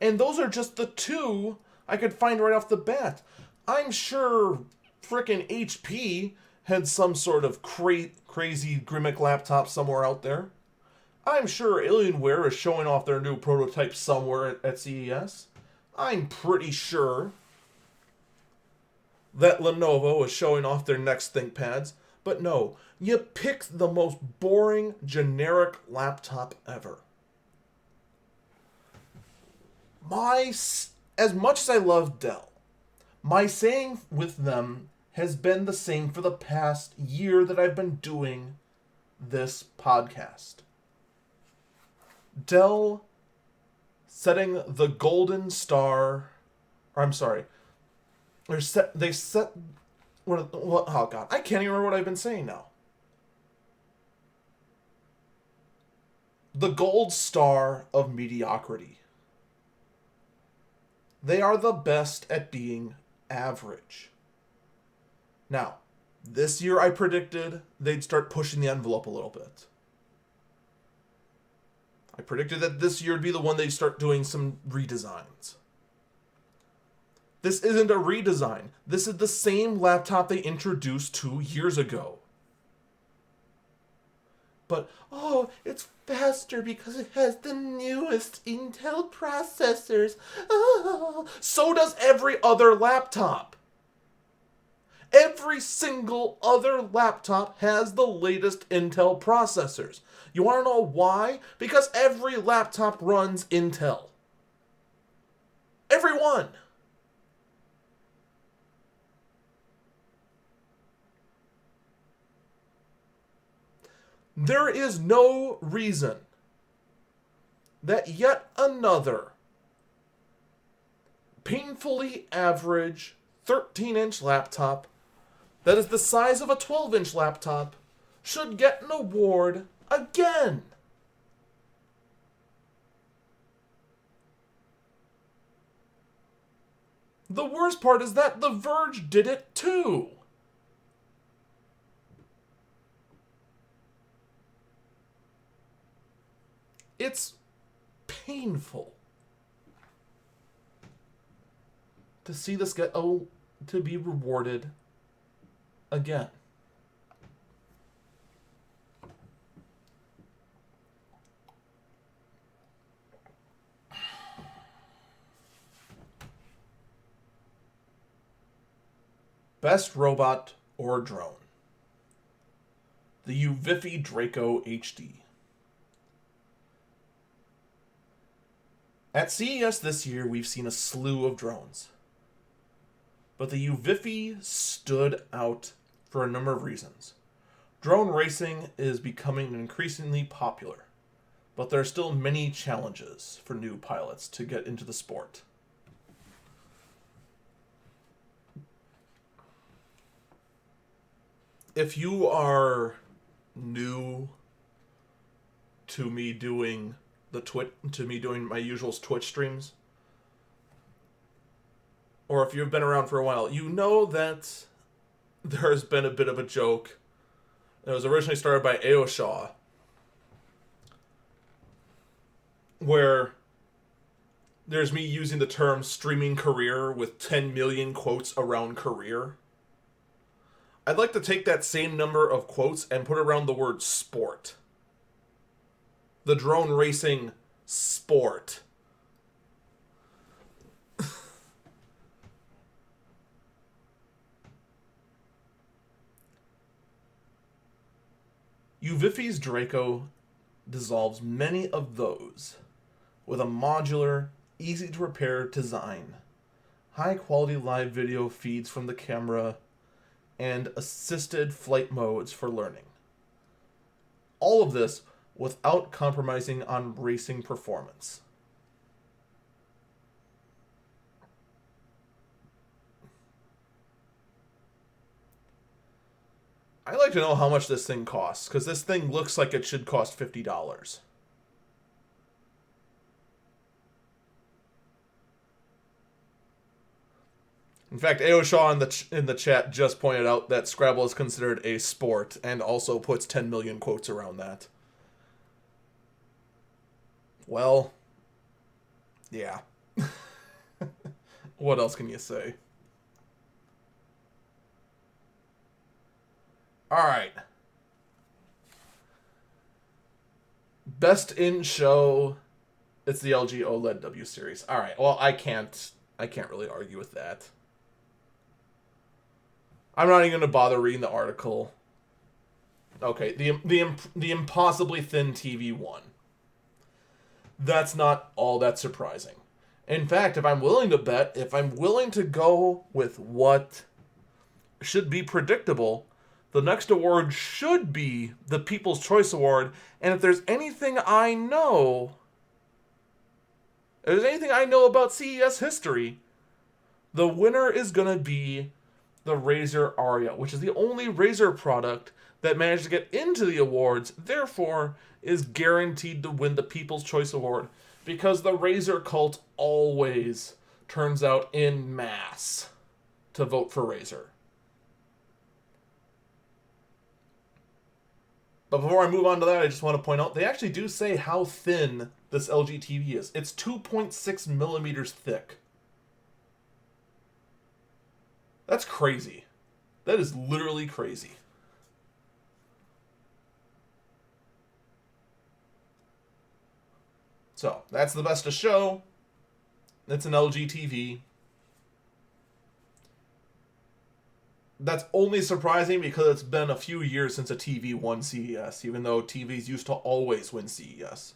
And those are just the two I could find right off the bat. I'm sure frickin' HP had some sort of crazy Grimmick laptop somewhere out there. I'm sure Alienware is showing off their new prototype somewhere at CES. I'm pretty sure that Lenovo is showing off their next ThinkPads. But no, you picked the most boring, generic laptop ever. As much as I love Dell, my saying with them has been the same for the past year that I've been doing this podcast. Dell setting the golden star, or I'm sorry, oh God, I can't even remember what I've been saying now. The gold star of mediocrity. They are the best at being average. Now, this year I predicted they'd start pushing the envelope a little bit. I predicted that this year would be the one they'd start doing some redesigns. This isn't a redesign. This is the same laptop they introduced 2 years ago. But, oh, it's faster because it has the newest Intel processors. Oh, so does every other laptop. Every single other laptop has the latest Intel processors. You want to know why? Because every laptop runs Intel. Every one. There is no reason that yet another painfully average 13-inch laptop that is the size of a 12-inch laptop should get an award again. The worst part is that The Verge did it too. It's painful to see this get to be rewarded again. Best robot or drone? The Uvifi Draco HD. At CES this year, we've seen a slew of drones. But the Uvifi stood out for a number of reasons. Drone racing is becoming increasingly popular, but there are still many challenges for new pilots to get into the sport. If you are new to me doing my usual Twitch streams, or if you've been around for a while, you know that there has been a bit of a joke. It was originally started by Aoshaw, where there's me using the term streaming career with 10 million quotes around career. I'd like to take that same number of quotes and put around the word sport. The drone racing sport. Uvifi's Draco dissolves many of those with a modular, easy-to-repair design, high-quality live video feeds from the camera, and assisted flight modes for learning. All of this without compromising on racing performance. I'd like to know how much this thing costs, because this thing looks like it should cost $50. In fact, Aoshaw in the chat just pointed out that Scrabble is considered a sport, and also puts 10 million quotes around that. Well, yeah. What else can you say? Alright. Best in show. It's the LG OLED W series. Alright, well, I can't really argue with that. I'm not even going to bother reading the article. Okay, the impossibly thin TV won. That's not all that surprising. In fact, if I'm willing to go with what should be predictable, the next award should be the People's Choice Award. And if there's anything I know about CES history, the winner is going to be the Razer Aria, which is the only Razer product that managed to get into the awards, therefore is guaranteed to win the People's Choice Award, because the Razer cult always turns out en masse to vote for Razer. But before I move on to that, I just want to point out, they actually do say how thin this LG TV is. It's 2.6 millimeters thick. That's crazy. That is literally crazy. So, that's the best of show. It's an LG TV. That's only surprising because it's been a few years since a TV won CES, even though TVs used to always win CES.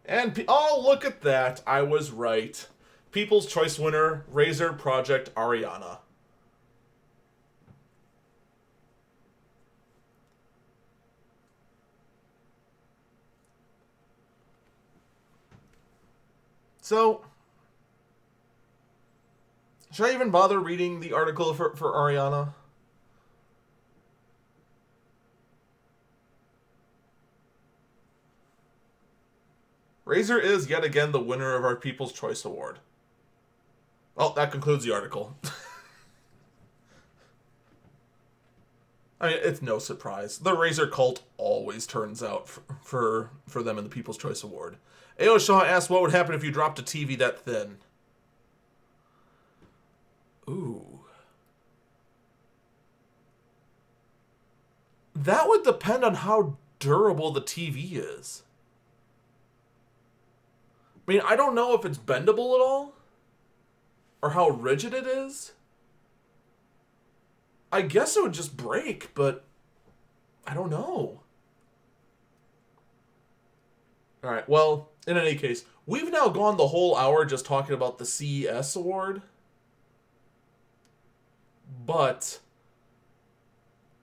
And, oh, look at that. I was right. People's Choice winner, Razer Project Ariana. So, should I even bother reading the article for Ariana? Razer is yet again the winner of our People's Choice Award. Well, that concludes the article. I mean, it's no surprise. The Razer cult always turns out for them in the People's Choice Award. Aoshaw asked what would happen if you dropped a TV that thin. Ooh. That would depend on how durable the TV is. I mean, I don't know if it's bendable at all, or how rigid it is. I guess it would just break, but I don't know. Alright, well, in any case, we've now gone the whole hour just talking about the CES award. But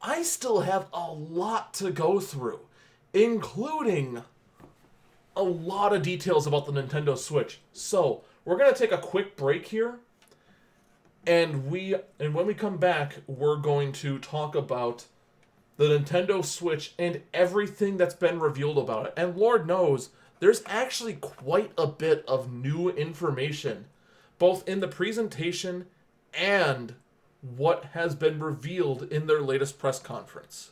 I still have a lot to go through, including a lot of details about the Nintendo Switch. So, we're going to take a quick break here. And when we come back, we're going to talk about the Nintendo Switch and everything that's been revealed about it. And Lord knows, there's actually quite a bit of new information, both in the presentation and what has been revealed in their latest press conference.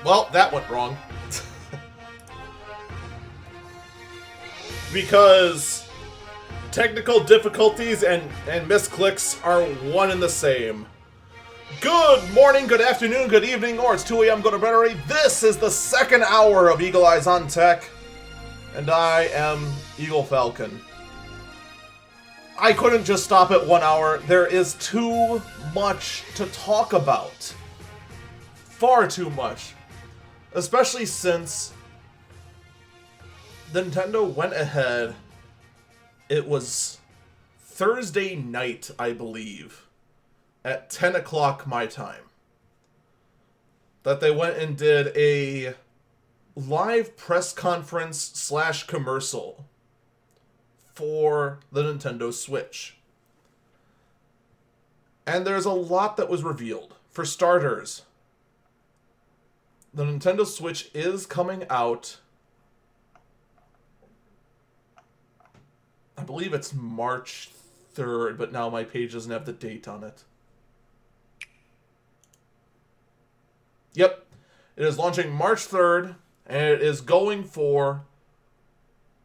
Well, that went wrong. Because technical difficulties and misclicks are one and the same. Good morning, good afternoon, good evening, or it's 2 a.m. Go to bed. This is the second hour of Eagle Eyes on Tech, and I am Eagle Falcon. I couldn't just stop at 1 hour. There is too much to talk about. Far too much. Especially since Nintendo went ahead. It was Thursday night, I believe, at 10 o'clock my time, that they went and did a live press conference / commercial for the Nintendo Switch. And there's a lot that was revealed. For starters, the Nintendo Switch is coming out, I believe it's March 3rd, but now my page doesn't have the date on it. Yep, it is launching March 3rd, and it is going for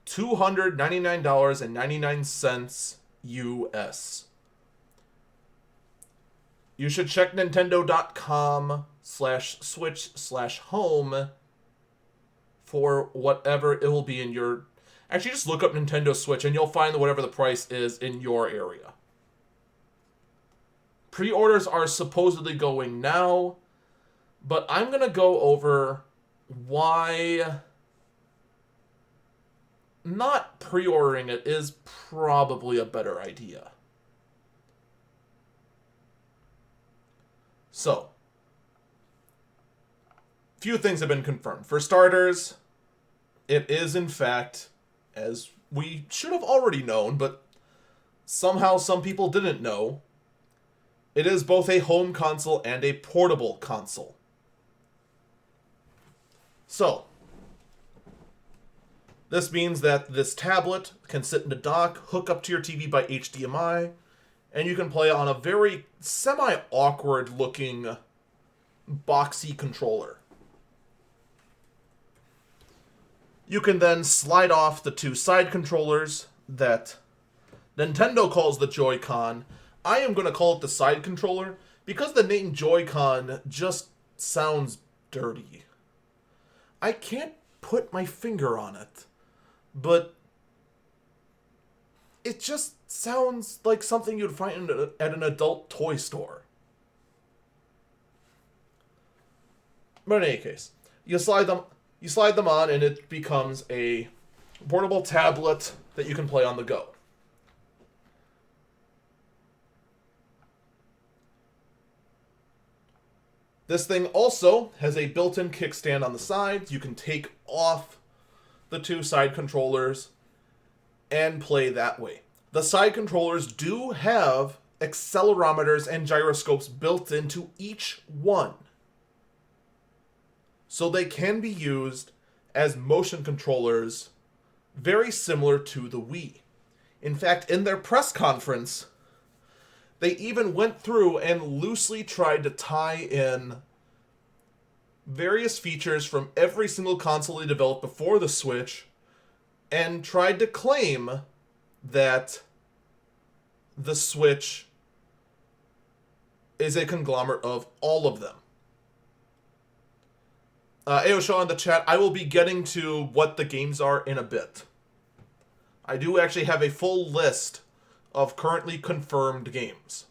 $299.99 US. You should check Nintendo.com/switch/home for whatever it will be in your... Actually, just look up Nintendo Switch and you'll find whatever the price is in your area. Pre-orders are supposedly going now, but I'm going to go over why not pre-ordering it is probably a better idea. So, few things have been confirmed. For starters, it is in fact, as we should have already known, but somehow some people didn't know, it is both a home console and a portable console. So, this means that this tablet can sit in a dock, hook up to your TV by HDMI, and you can play on a very semi-awkward looking boxy controller. You can then slide off the two side controllers that Nintendo calls the Joy-Con. I am going to call it the side controller because the name Joy-Con just sounds dirty. I can't put my finger on it, but it just sounds like something you'd find at an adult toy store. But in any case, you slide them on and it becomes a portable tablet that you can play on the go. This thing also has a built-in kickstand on the sides. You can take off the two side controllers and play that way. The side controllers do have accelerometers and gyroscopes built into each one. so they can be used as motion controllers, very similar to the Wii. In fact, in their press conference, they even went through and loosely tried to tie in various features from every single console they developed before the Switch and tried to claim that the Switch is a conglomerate of all of them. Aosho in the chat, I will be getting to what the games are in a bit. I do actually have a full list of currently confirmed games.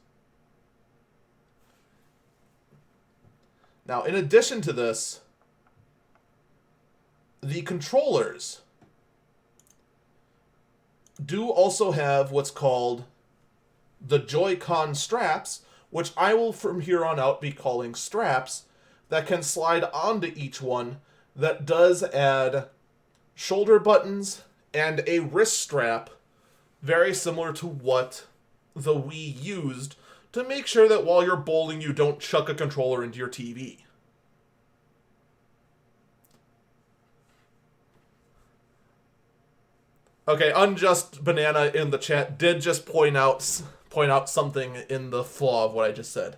Now, in addition to this, the controllers do also have what's called the Joy-Con straps, which I will from here on out be calling straps, that can slide onto each one, that does add shoulder buttons and a wrist strap, very similar to what the Wii used to make sure that while you're bowling, you don't chuck a controller into your TV. Okay, Unjust Banana in the chat did just point out something in the flaw of what I just said.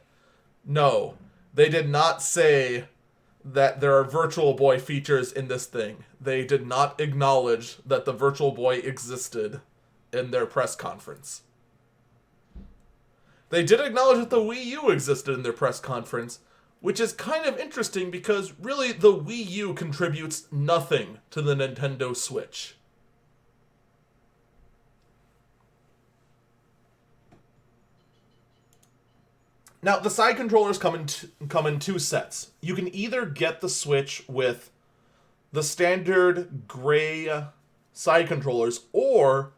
No, they did not say that there are Virtual Boy features in this thing. They did not acknowledge that the Virtual Boy existed in their press conference. They did acknowledge that the Wii U existed in their press conference, which is kind of interesting because really the Wii U contributes nothing to the Nintendo Switch. Now, the side controllers come in two sets. You can either get the Switch with the standard gray side controllers, or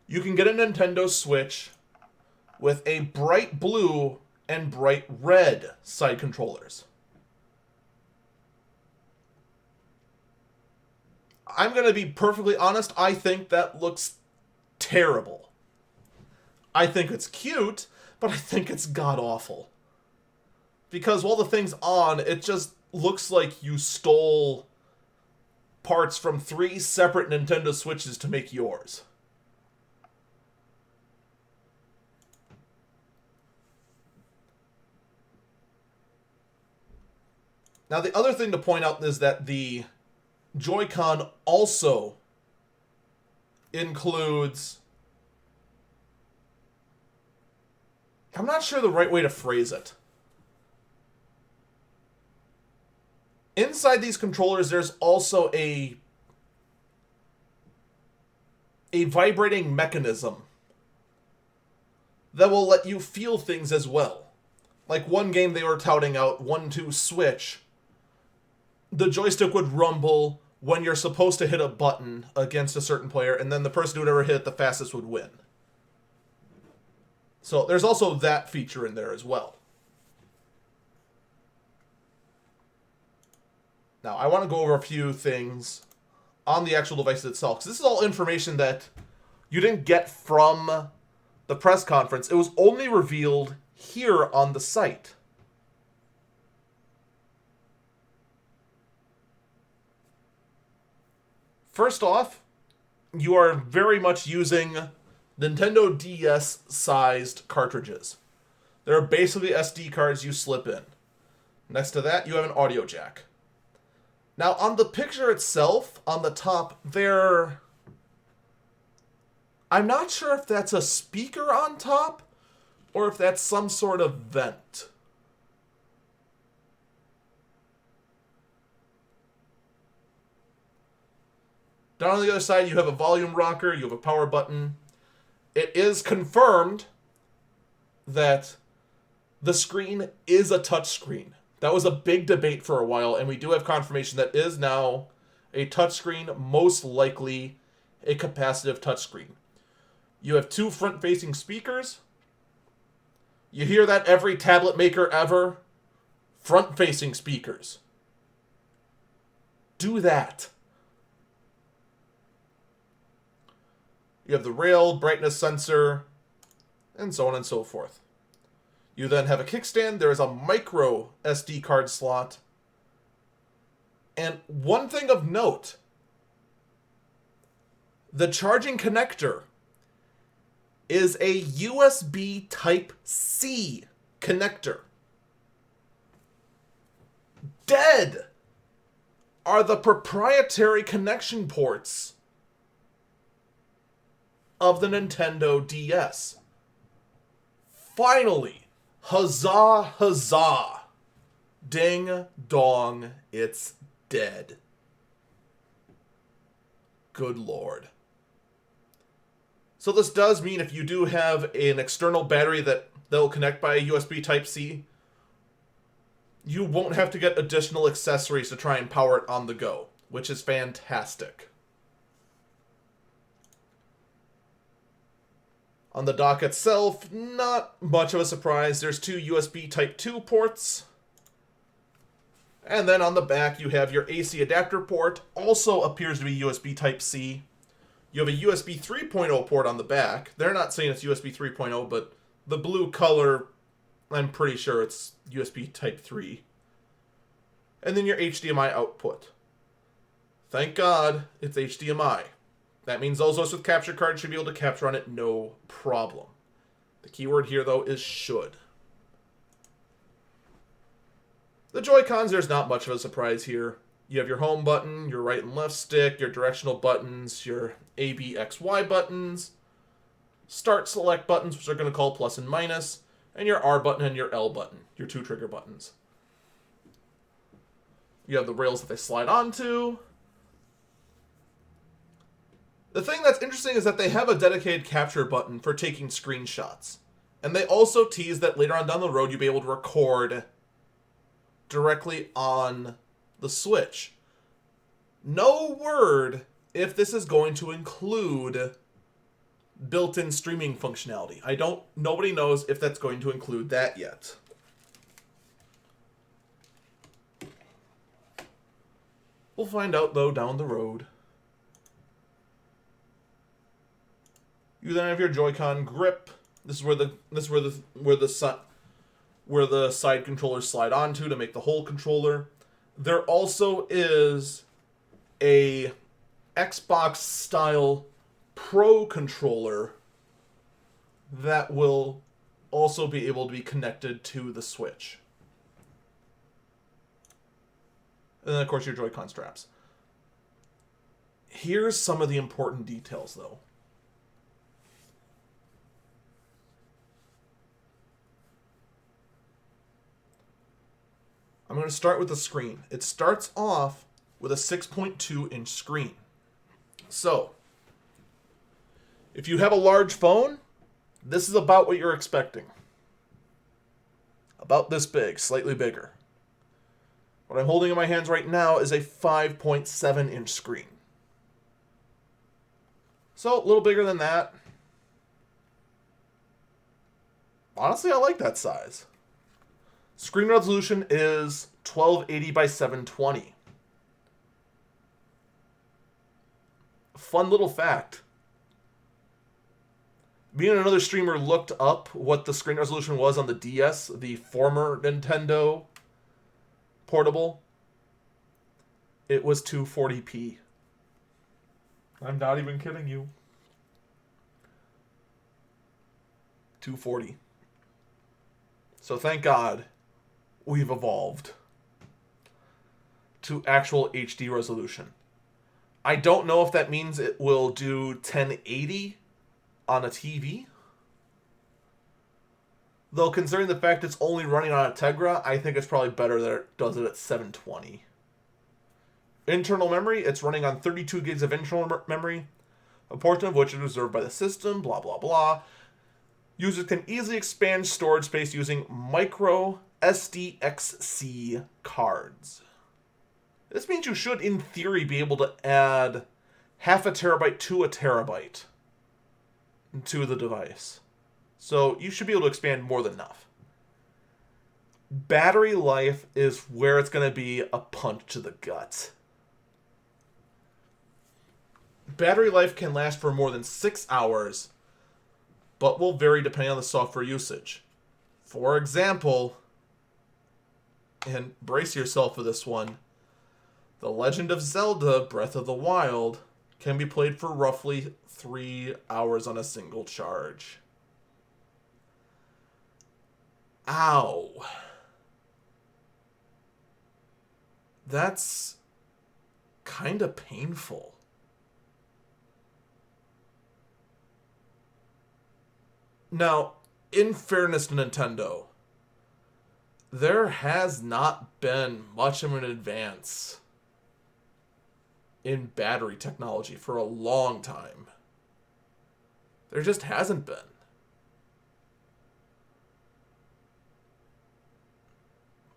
you can get a Nintendo Switch with a bright blue and bright red side controllers. I'm going to be perfectly honest, I think that looks terrible. I think it's cute, but I think it's god-awful. Because while the thing's on, it just looks like you stole parts from 3 separate Nintendo Switches to make yours. Now, the other thing to point out is that the Joy-Con also includes... I'm not sure the right way to phrase it. Inside these controllers, there's also a vibrating mechanism that will let you feel things as well. Like one game they were touting out, 1-2 Switch, the joystick would rumble when you're supposed to hit a button against a certain player, and then the person who would ever hit it the fastest would win. So there's also that feature in there as well. Now, I want to go over a few things on the actual device itself, because this is all information that you didn't get from the press conference. It was only revealed here on the site. First off, you are very much using Nintendo DS-sized cartridges. They're basically SD cards you slip in. Next to that, you have an audio jack. Now, on the picture itself, on the top, I'm not sure if that's a speaker on top, or if that's some sort of vent. Down on the other side, you have a volume rocker, you have a power button. It is confirmed that the screen is a touchscreen. That was a big debate for a while, and we do have confirmation that is now a touchscreen, most likely a capacitive touchscreen. You have 2 front-facing speakers. You hear that every tablet maker ever? Front-facing speakers. Do that. You have the rail, brightness sensor, and so on and so forth. You then have a kickstand. There is a micro SD card slot. And one thing of note, the charging connector is a USB Type-C connector. Dead are the proprietary connection ports of the Nintendo DS. Finally, huzzah, huzzah. Ding dong, it's dead. Good Lord. So this does mean if you do have an external battery that'll connect by a USB Type-C, you won't have to get additional accessories to try and power it on the go, which is fantastic. On the dock itself, not much of a surprise. There's two USB Type-2 ports. And then on the back, you have your AC adapter port. Also appears to be USB Type-C. You have a USB 3.0 port on the back. They're not saying it's USB 3.0, but the blue color, I'm pretty sure it's USB Type 3. And then your HDMI output. Thank God it's HDMI. That means those of us with capture cards should be able to capture on it no problem. The keyword here, though, is should. The Joy-Cons, there's not much of a surprise here. You have your home button, your right and left stick, your directional buttons, your A, B, X, Y buttons, start select buttons, which are going to call plus and minus, and your R button and your L button, your two trigger buttons. You have the rails that they slide onto. The thing that's interesting is that they have a dedicated capture button for taking screenshots. And they also tease that later on down the road you'll be able to record directly on the Switch. No word if this is going to include built-in streaming functionality. Nobody knows if that's going to include that yet. We'll find out though down the road. You then have your Joy-Con grip. This is where the side controllers slide onto to make the whole controller. There also is a Xbox style Pro controller that will also be able to be connected to the Switch. And then of course your Joy-Con straps. Here's some of the important details though. I'm going to start with the screen. It starts off with a 6.2 inch screen. So, if you have a large phone, this is about what you're expecting. About this big, slightly bigger. What I'm holding in my hands right now is a 5.7 inch screen. So, a little bigger than that. Honestly, I like that size. Screen resolution is 1280 by 720. Fun little fact. Me and another streamer looked up what the screen resolution was on the DS, the former Nintendo portable. It was 240p. I'm not even kidding you. 240. So thank God we've evolved to actual HD resolution. I don't know if that means it will do 1080 on a TV. Though considering the fact it's only running on a Tegra, I think it's probably better that it does it at 720. Internal memory, it's running on 32 gigs of internal memory, a portion of which is reserved by the system, blah blah blah. Users can easily expand storage space using micro SDXC cards. This means you should, in theory, be able to add half a terabyte to a terabyte to the device. So you should be able to expand more than enough. Battery life is where it's going to be a punch to the gut. Battery life can last for more than 6 hours, but will vary depending on the software usage. For example, and brace yourself for this one, The Legend of Zelda Breath of the Wild can be played for roughly 3 hours on a single charge. Ow. That's kind of painful. Now, in fairness to Nintendo, there has not been much of an advance in battery technology for a long time. There just hasn't been.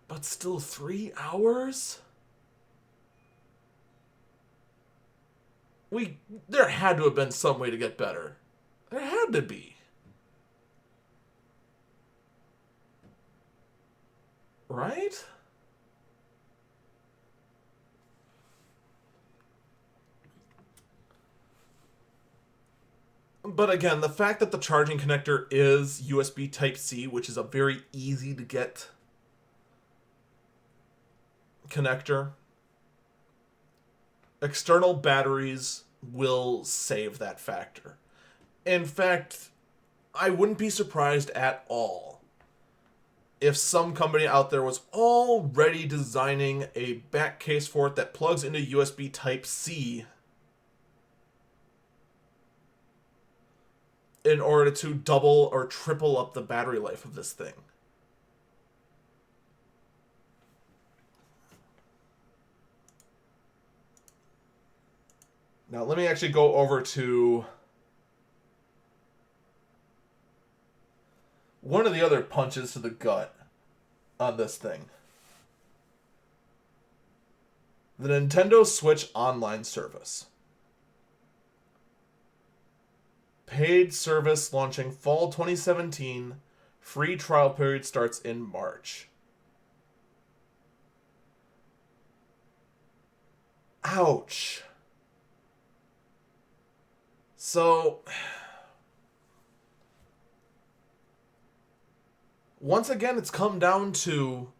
But still, 3 hours? There had to have been some way to get better. There had to be. Right? But again, the fact that the charging connector is USB Type-C, which is a very easy to get connector, external batteries will save that factor. In fact, I wouldn't be surprised at all if some company out there was already designing a back case for it that plugs into USB Type-C in order to double or triple up the battery life of this thing. Now, let me actually go over to one of the other punches to the gut on this thing. The Nintendo Switch Online service. Paid service launching fall 2017. Free trial period starts in March. Ouch. So, once again, it's come down to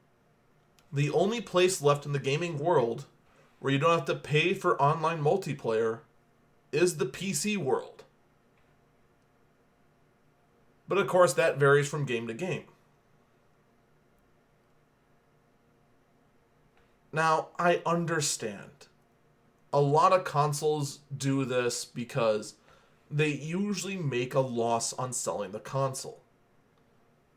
the only place left in the gaming world where you don't have to pay for online multiplayer is the PC world. But of course, that varies from game to game. Now, I understand. A lot of consoles do this because they usually make a loss on selling the console.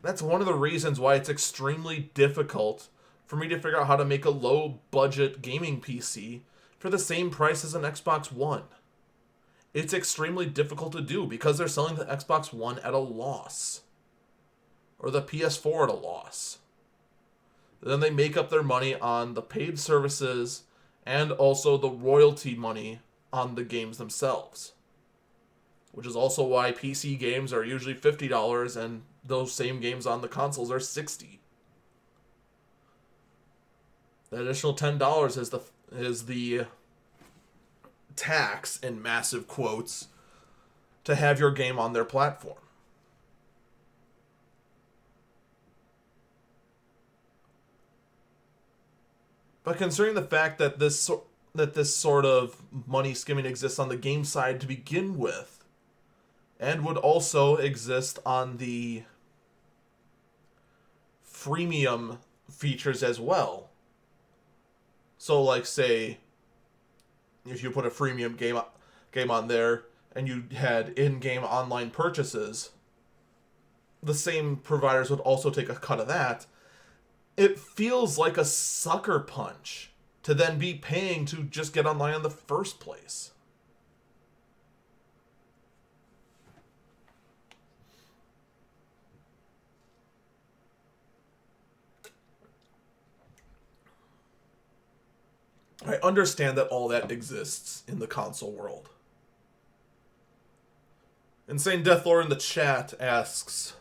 That's one of the reasons why it's extremely difficult for me to figure out how to make a low-budget gaming PC for the same price as an Xbox One. It's extremely difficult to do because they're selling the Xbox One at a loss. Or the PS4 at a loss. Then they make up their money on the paid services and also the royalty money on the games themselves. Which is also why PC games are usually $50 and those same games on the consoles are $60. The additional $10 is the tax, in massive quotes, to have your game on their platform. But considering the fact that this sort of money skimming exists on the game side to begin with, and would also exist on the freemium features as well. So, like, say, if you put a freemium game on there and you had in-game online purchases, the same providers would also take a cut of that. It feels like a sucker punch to then be paying to just get online in the first place. I understand that all that exists in the console world. Insane Deathlord in the chat asks,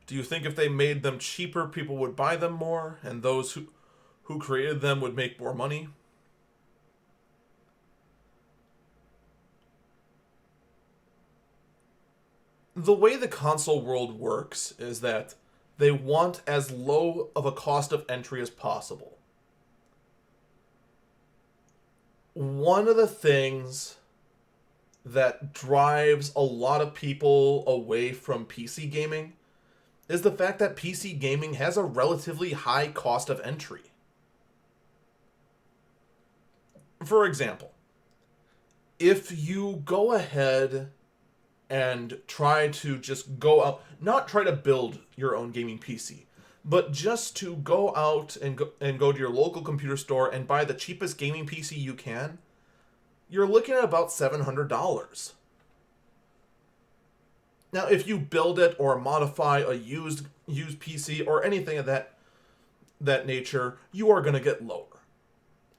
do you think if they made them cheaper, people would buy them more, and those who created them would make more money? The way the console world works is that they want as low of a cost of entry as possible. One of the things that drives a lot of people away from PC gaming is the fact that PC gaming has a relatively high cost of entry. For example, if you go ahead and try to just go out, not try to build your own gaming PC, but just to go out and go to your local computer store and buy the cheapest gaming PC you can, you're looking at about $700. Now, if you build it or modify a used PC or anything of that nature, you are going to get lower.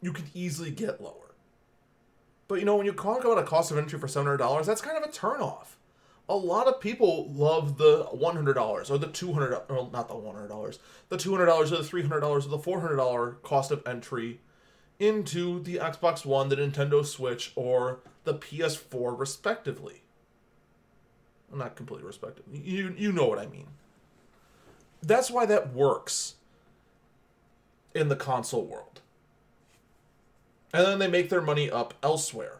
You could easily get lower. But when you talk about a cost of entry for $700, that's kind of a turnoff. A lot of people love the $100 or the $200, well, not the $100, the $200 or the $300 or the $400 cost of entry into the Xbox One, the Nintendo Switch, or the PS4, respectively. Well, not completely respectively. You know what I mean. That's why that works in the console world. And then they make their money up elsewhere.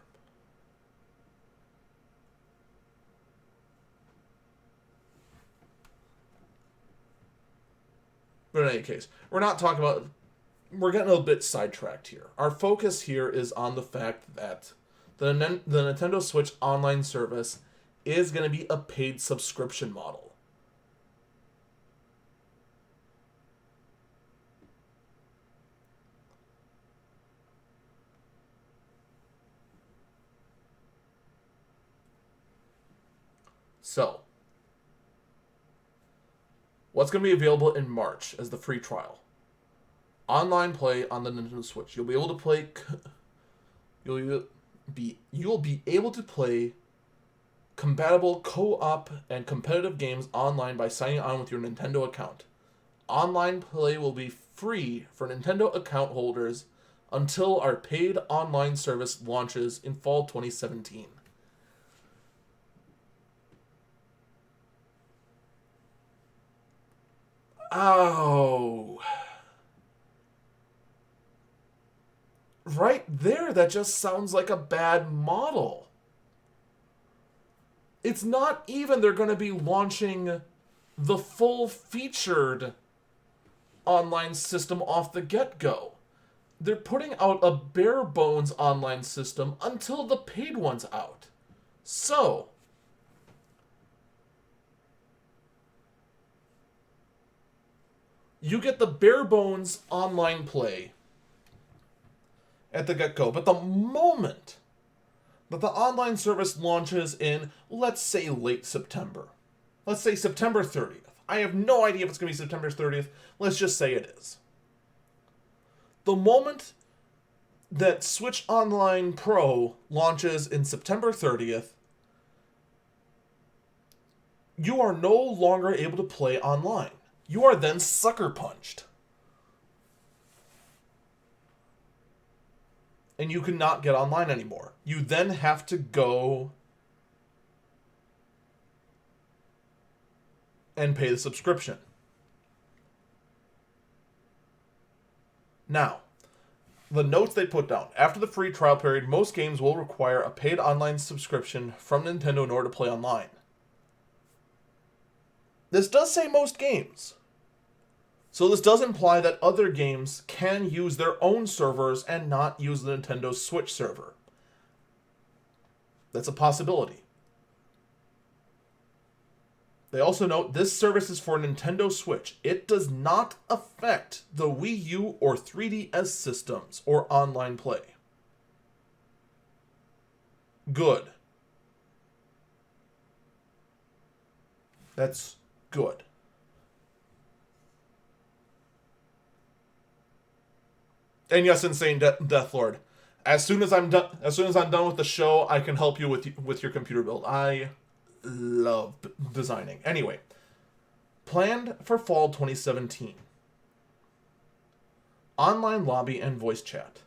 But in any case, we're getting a little bit sidetracked here. Our focus here is on the fact that the Nintendo Switch online service is going to be a paid subscription model. So, what's going to be available in March as the free trial? Online play on the Nintendo Switch. You'll be able to play. You'll be able to play compatible co-op and competitive games online by signing on with your Nintendo account. Online play will be free for Nintendo account holders until our paid online service launches in fall 2017. Oh. Right there, that just sounds like a bad model. It's not even they're going to be launching the full-featured online system off the get-go. They're putting out a bare-bones online system until the paid one's out. So, you get the bare-bones online play at the get-go, but the moment that the online service launches in, let's say, late September, let's say September 30th. I have no idea if it's going to be September 30th. Let's just say it is. The moment that Switch Online Pro launches in September 30th, you are no longer able to play online. You are then sucker punched. And you cannot get online anymore. You then have to go and pay the subscription. Now, the notes they put down. After the free trial period, most games will require a paid online subscription from Nintendo in order to play online. This does say most games. So this does imply that other games can use their own servers and not use the Nintendo Switch server. That's a possibility. They also note this service is for Nintendo Switch. It does not affect the Wii U or 3DS systems or online play. Good. That's good. And yes, Insane Deathlord. As soon as I'm done with the show, I can help you with your computer build. I love designing. Anyway, planned for fall 2017. Online lobby and voice chat.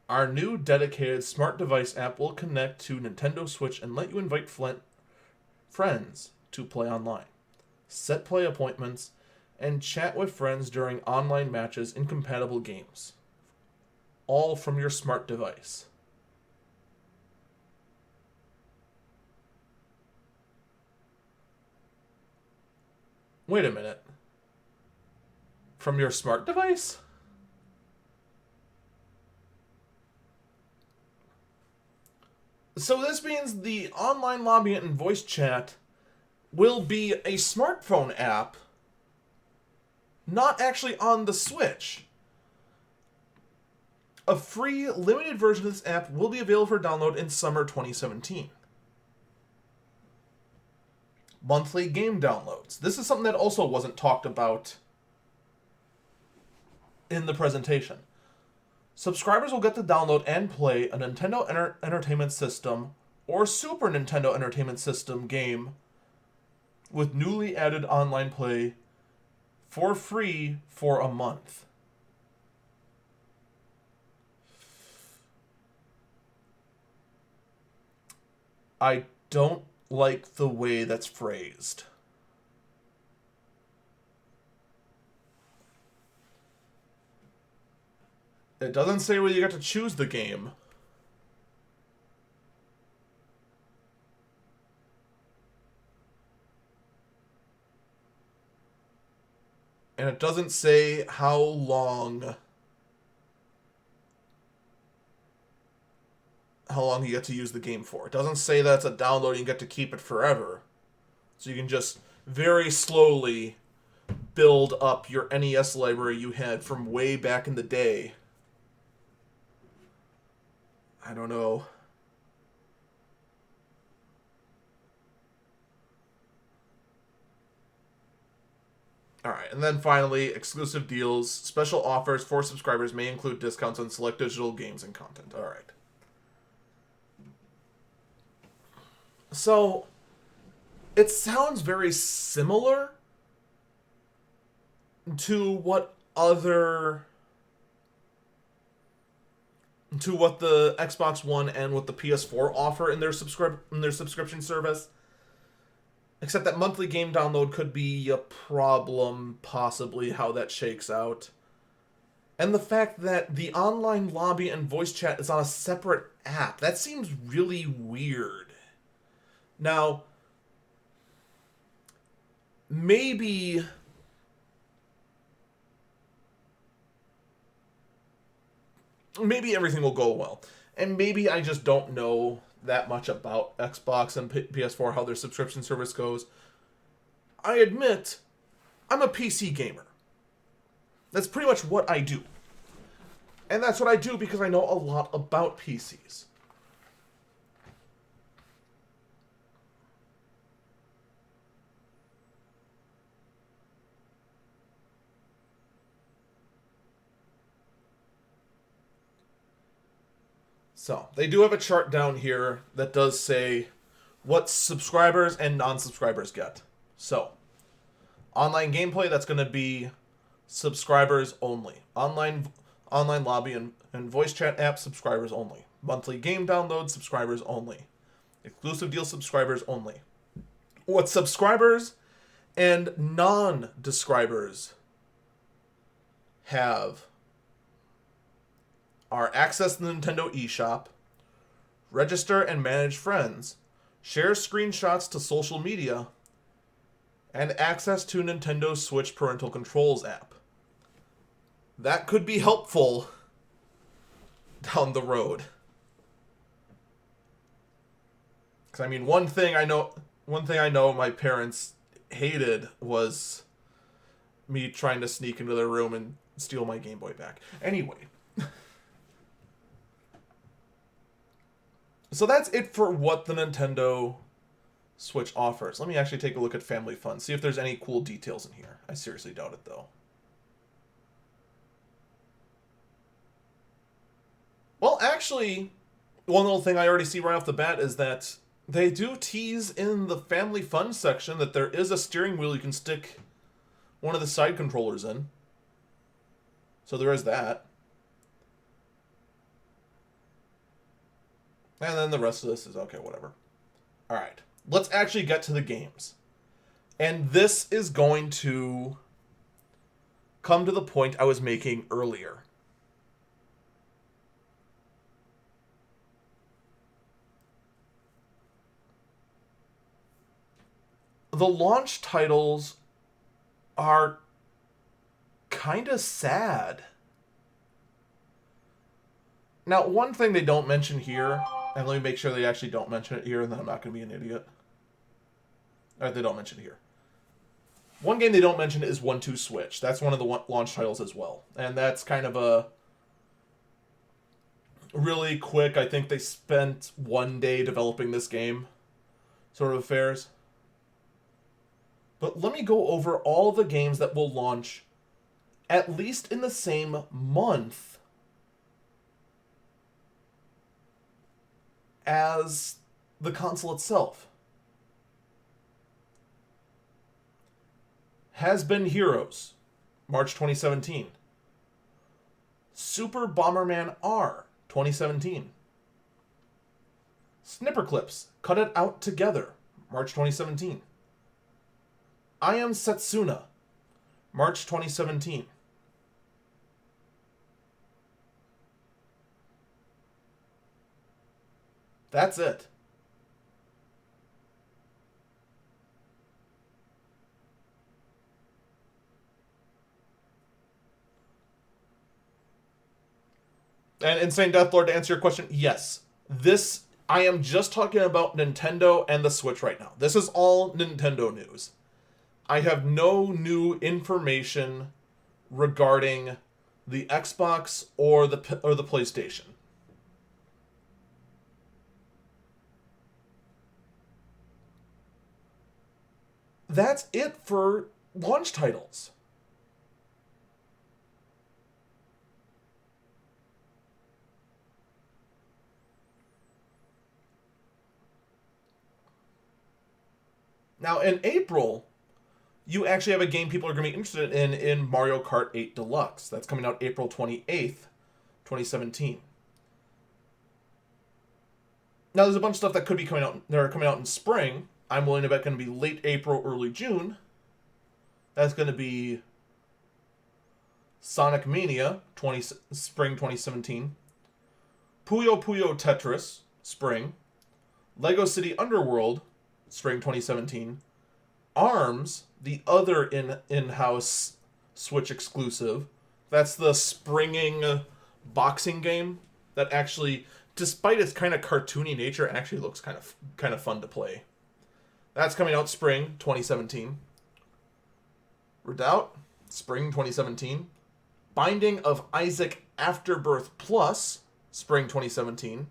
Our new dedicated smart device app will connect to Nintendo Switch and let you invite friends to play online, set play appointments, and chat with friends during online matches in compatible games. All from your smart device. Wait a minute. From your smart device? So this means the online lobby and voice chat will be a smartphone app, not actually on the Switch. A free, limited version of this app will be available for download in summer 2017. Monthly game downloads. This is something that also wasn't talked about in the presentation. Subscribers will get to download and play a Nintendo Entertainment System or Super Nintendo Entertainment System game with newly added online play for free for a month. I don't like the way that's phrased. It doesn't say whether you get to choose the game. And it doesn't say how long you get to use the game for. It doesn't say that it's a download and you get to keep it forever. So you can just very slowly build up your NES library you had from way back in the day. I don't know. Alright, and then finally, exclusive deals. Special offers for subscribers may include discounts on select digital games and content. Alright. So, it sounds very similar to what the Xbox One and what the PS4 offer in their subscription service. Except that monthly game download could be a problem, possibly, how that shakes out. And the fact that the online lobby and voice chat is on a separate app. That seems really weird. Now, maybe everything will go well. And maybe I just don't know that much about Xbox and PS4, how their subscription service goes. I admit, I'm a PC gamer. That's pretty much what I do. And that's what I do because I know a lot about PCs. So, they do have a chart down here that does say what subscribers and non-subscribers get. So, online gameplay, that's going to be subscribers only. Online lobby and voice chat app, subscribers only. Monthly game download, subscribers only. Exclusive deal, subscribers only. What subscribers and non-subscribers have are access to the Nintendo eShop, register and manage friends, share screenshots to social media, and access to Nintendo Switch Parental Controls app. That could be helpful down the road. Because, I mean, one thing I know my parents hated was me trying to sneak into their room and steal my Game Boy back. Anyway. So that's it for what the Nintendo Switch offers. Let me actually take a look at Family Fun, see if there's any cool details in here. I seriously doubt it, though. Well, actually, one little thing I already see right off the bat is that they do tease in the Family Fun section that there is a steering wheel you can stick one of the side controllers in. So there is that. And then the rest of this is okay, whatever. Alright, let's actually get to the games. And this is going to come to the point I was making earlier. The launch titles are kind of sad. Now, one thing they don't mention here, and let me make sure they actually don't mention it here, and then I'm not going to be an idiot. Or they don't mention it here. One game they don't mention is 1-2 Switch. That's one of the launch titles as well. And that's kind of a really quick, I think they spent one day developing this game sort of affairs. But let me go over all the games that will launch at least in the same month as the console itself. Has Been Heroes, March 2017. Super Bomberman R, 2017. Snipper Clips, Cut It Out Together, March 2017. I Am Setsuna, March 2017. That's it. And Insane Deathlord, to answer your question, yes. I am just talking about Nintendo and the Switch right now. This is all Nintendo news. I have no new information regarding the Xbox or the PlayStation. That's it for launch titles. Now, in April, you actually have a game people are going to be interested in Mario Kart 8 Deluxe. That's coming out April 28th, 2017. Now, there's a bunch of stuff that could be coming out. That are coming out in spring. I'm willing to bet going to be late April, early June. That's going to be Sonic Mania, spring 2017. Puyo Puyo Tetris, spring. Lego City Underworld, spring 2017. ARMS, the other in-house Switch exclusive. That's the springing boxing game that actually, despite its kind of cartoony nature, actually looks kind of fun to play. That's coming out spring 2017. Redoubt, spring 2017. Binding of Isaac Afterbirth Plus, spring 2017.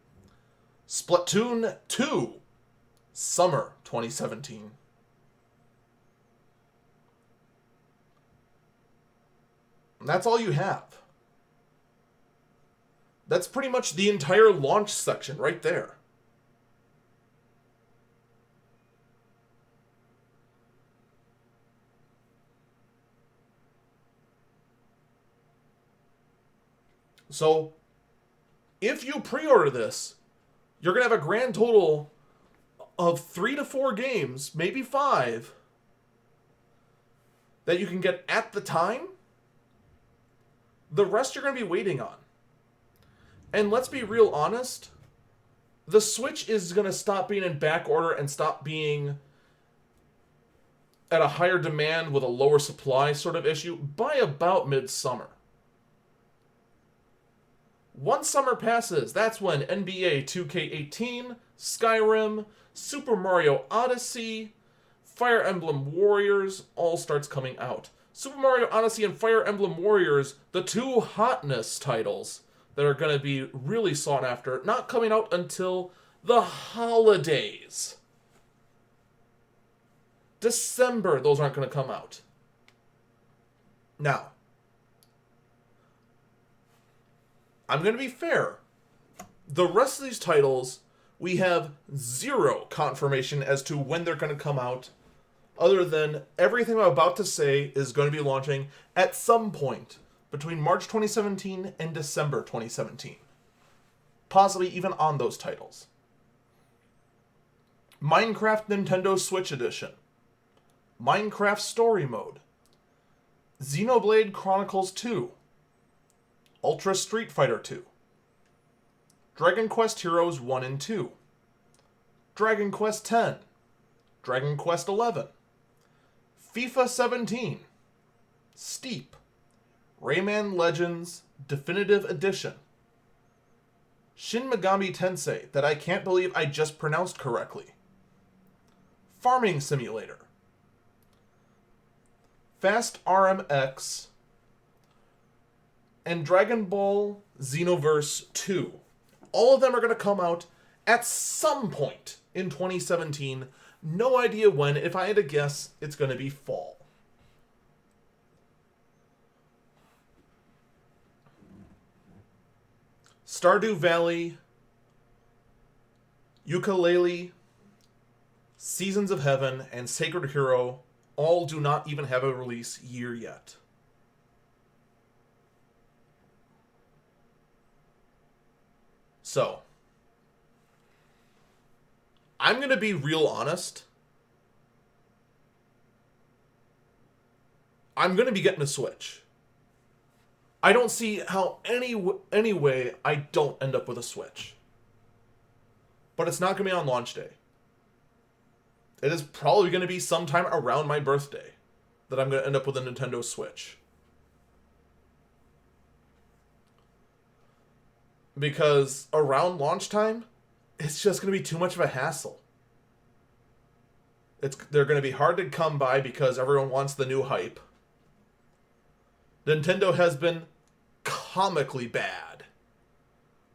Splatoon 2, summer 2017. And that's all you have. That's pretty much the entire launch section right there. So, if you pre-order this, you're going to have a grand total of 3 to 4 games, maybe 5, that you can get at the time. The rest you're going to be waiting on. And let's be real honest, the Switch is going to stop being in back order and stop being at a higher demand with a lower supply sort of issue by about midsummer. Once summer passes, that's when NBA 2K18, Skyrim, Super Mario Odyssey, Fire Emblem Warriors all starts coming out. Super Mario Odyssey and Fire Emblem Warriors, the two hotness titles that are going to be really sought after, not coming out until the holidays. December, those aren't going to come out. Now, I'm going to be fair. The rest of these titles, we have zero confirmation as to when they're going to come out, other than everything I'm about to say is going to be launching at some point between March 2017 and December 2017. Possibly even on those titles. Minecraft Nintendo Switch Edition. Minecraft Story Mode. Xenoblade Chronicles 2. Ultra Street Fighter 2. Dragon Quest Heroes 1 and 2. Dragon Quest 10. Dragon Quest 11. FIFA 17. Steep, Rayman Legends Definitive Edition, Shin Megami Tensei, that I can't believe I just pronounced correctly, Farming Simulator, Fast RMX, and Dragon Ball Xenoverse 2. All of them are going to come out at some point in 2017. No idea when. If I had to guess, it's going to be fall. Stardew Valley, Yooka-Laylee, Seasons of Heaven, and Sacred Hero all do not even have a release year yet. So, I'm going to be real honest. I'm going to be getting a Switch. I don't see how any way I don't end up with a Switch. But it's not going to be on launch day. It is probably going to be sometime around my birthday that I'm going to end up with a Nintendo Switch. Because around launch time, it's just going to be too much of a hassle. They're going to be hard to come by because everyone wants the new hype. Nintendo has been comically bad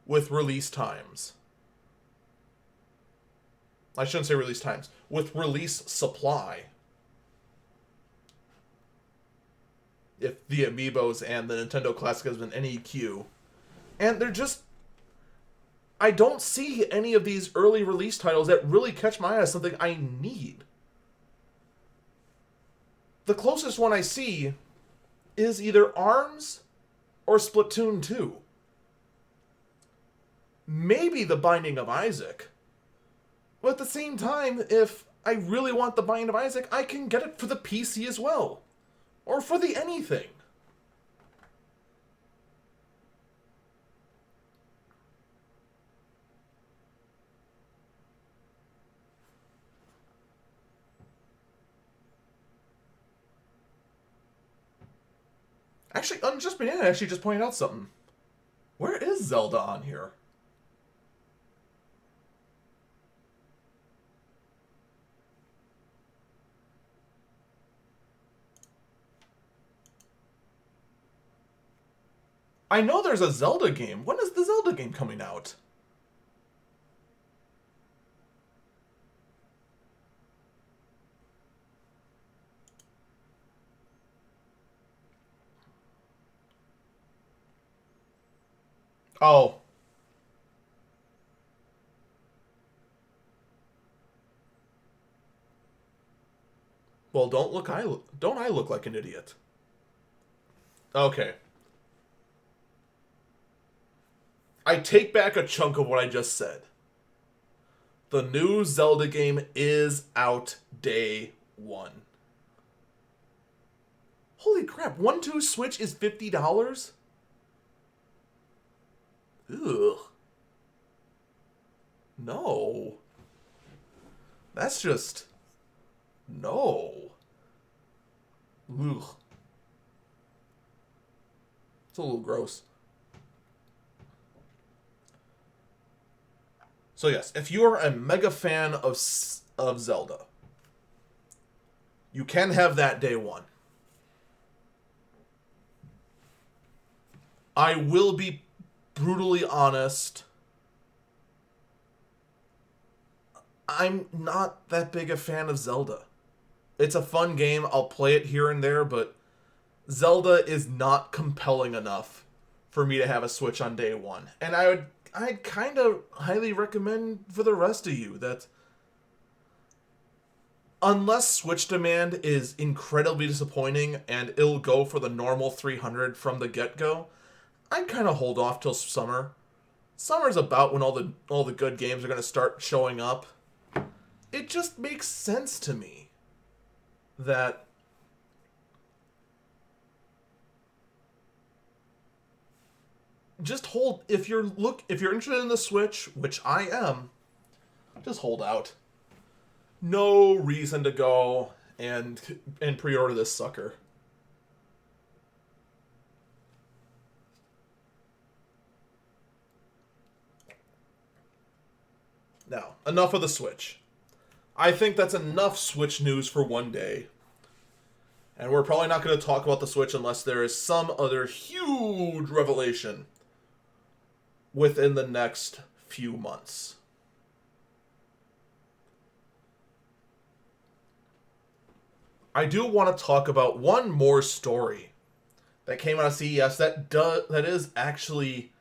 with release times. I shouldn't say release times. With release supply. If the Amiibos and the Nintendo Classic has been NEQ. And they're just... I don't see any of these early release titles that really catch my eye as something I need. The closest one I see is either ARMS or Splatoon 2. Maybe The Binding of Isaac. But at the same time, if I really want The Binding of Isaac, I can get it for the PC as well. Or for the anything. Actually, Unjust Banana actually just pointed out something. Where is Zelda on here? I know there's a Zelda game. When is the Zelda game coming out? Oh. Well, don't I look like an idiot? Okay. I take back a chunk of what I just said. The new Zelda game is out day one. Holy crap, 1-2 Switch is $50? Ugh. No. That's just... No. Ugh. It's a little gross. So yes, if you are a mega fan of Zelda, you can have that day one. I will be brutally honest. I'm not that big a fan of Zelda. It's a fun game. I'll play it here and there, but Zelda is not compelling enough for me to have a Switch on day one. And I'd kind of highly recommend for the rest of you that unless Switch demand is incredibly disappointing and it'll go for the normal 300 from the get-go, I'd kind of hold off till summer. Summer's about when all the good games are going to start showing up. It just makes sense to me that just hold, if you're interested in the Switch, which I am, just hold out. No reason to go and pre-order this sucker. Now, enough of the Switch. I think that's enough Switch news for one day. And we're probably not going to talk about the Switch unless there is some other huge revelation within the next few months. I do want to talk about one more story that came out of CES that is actually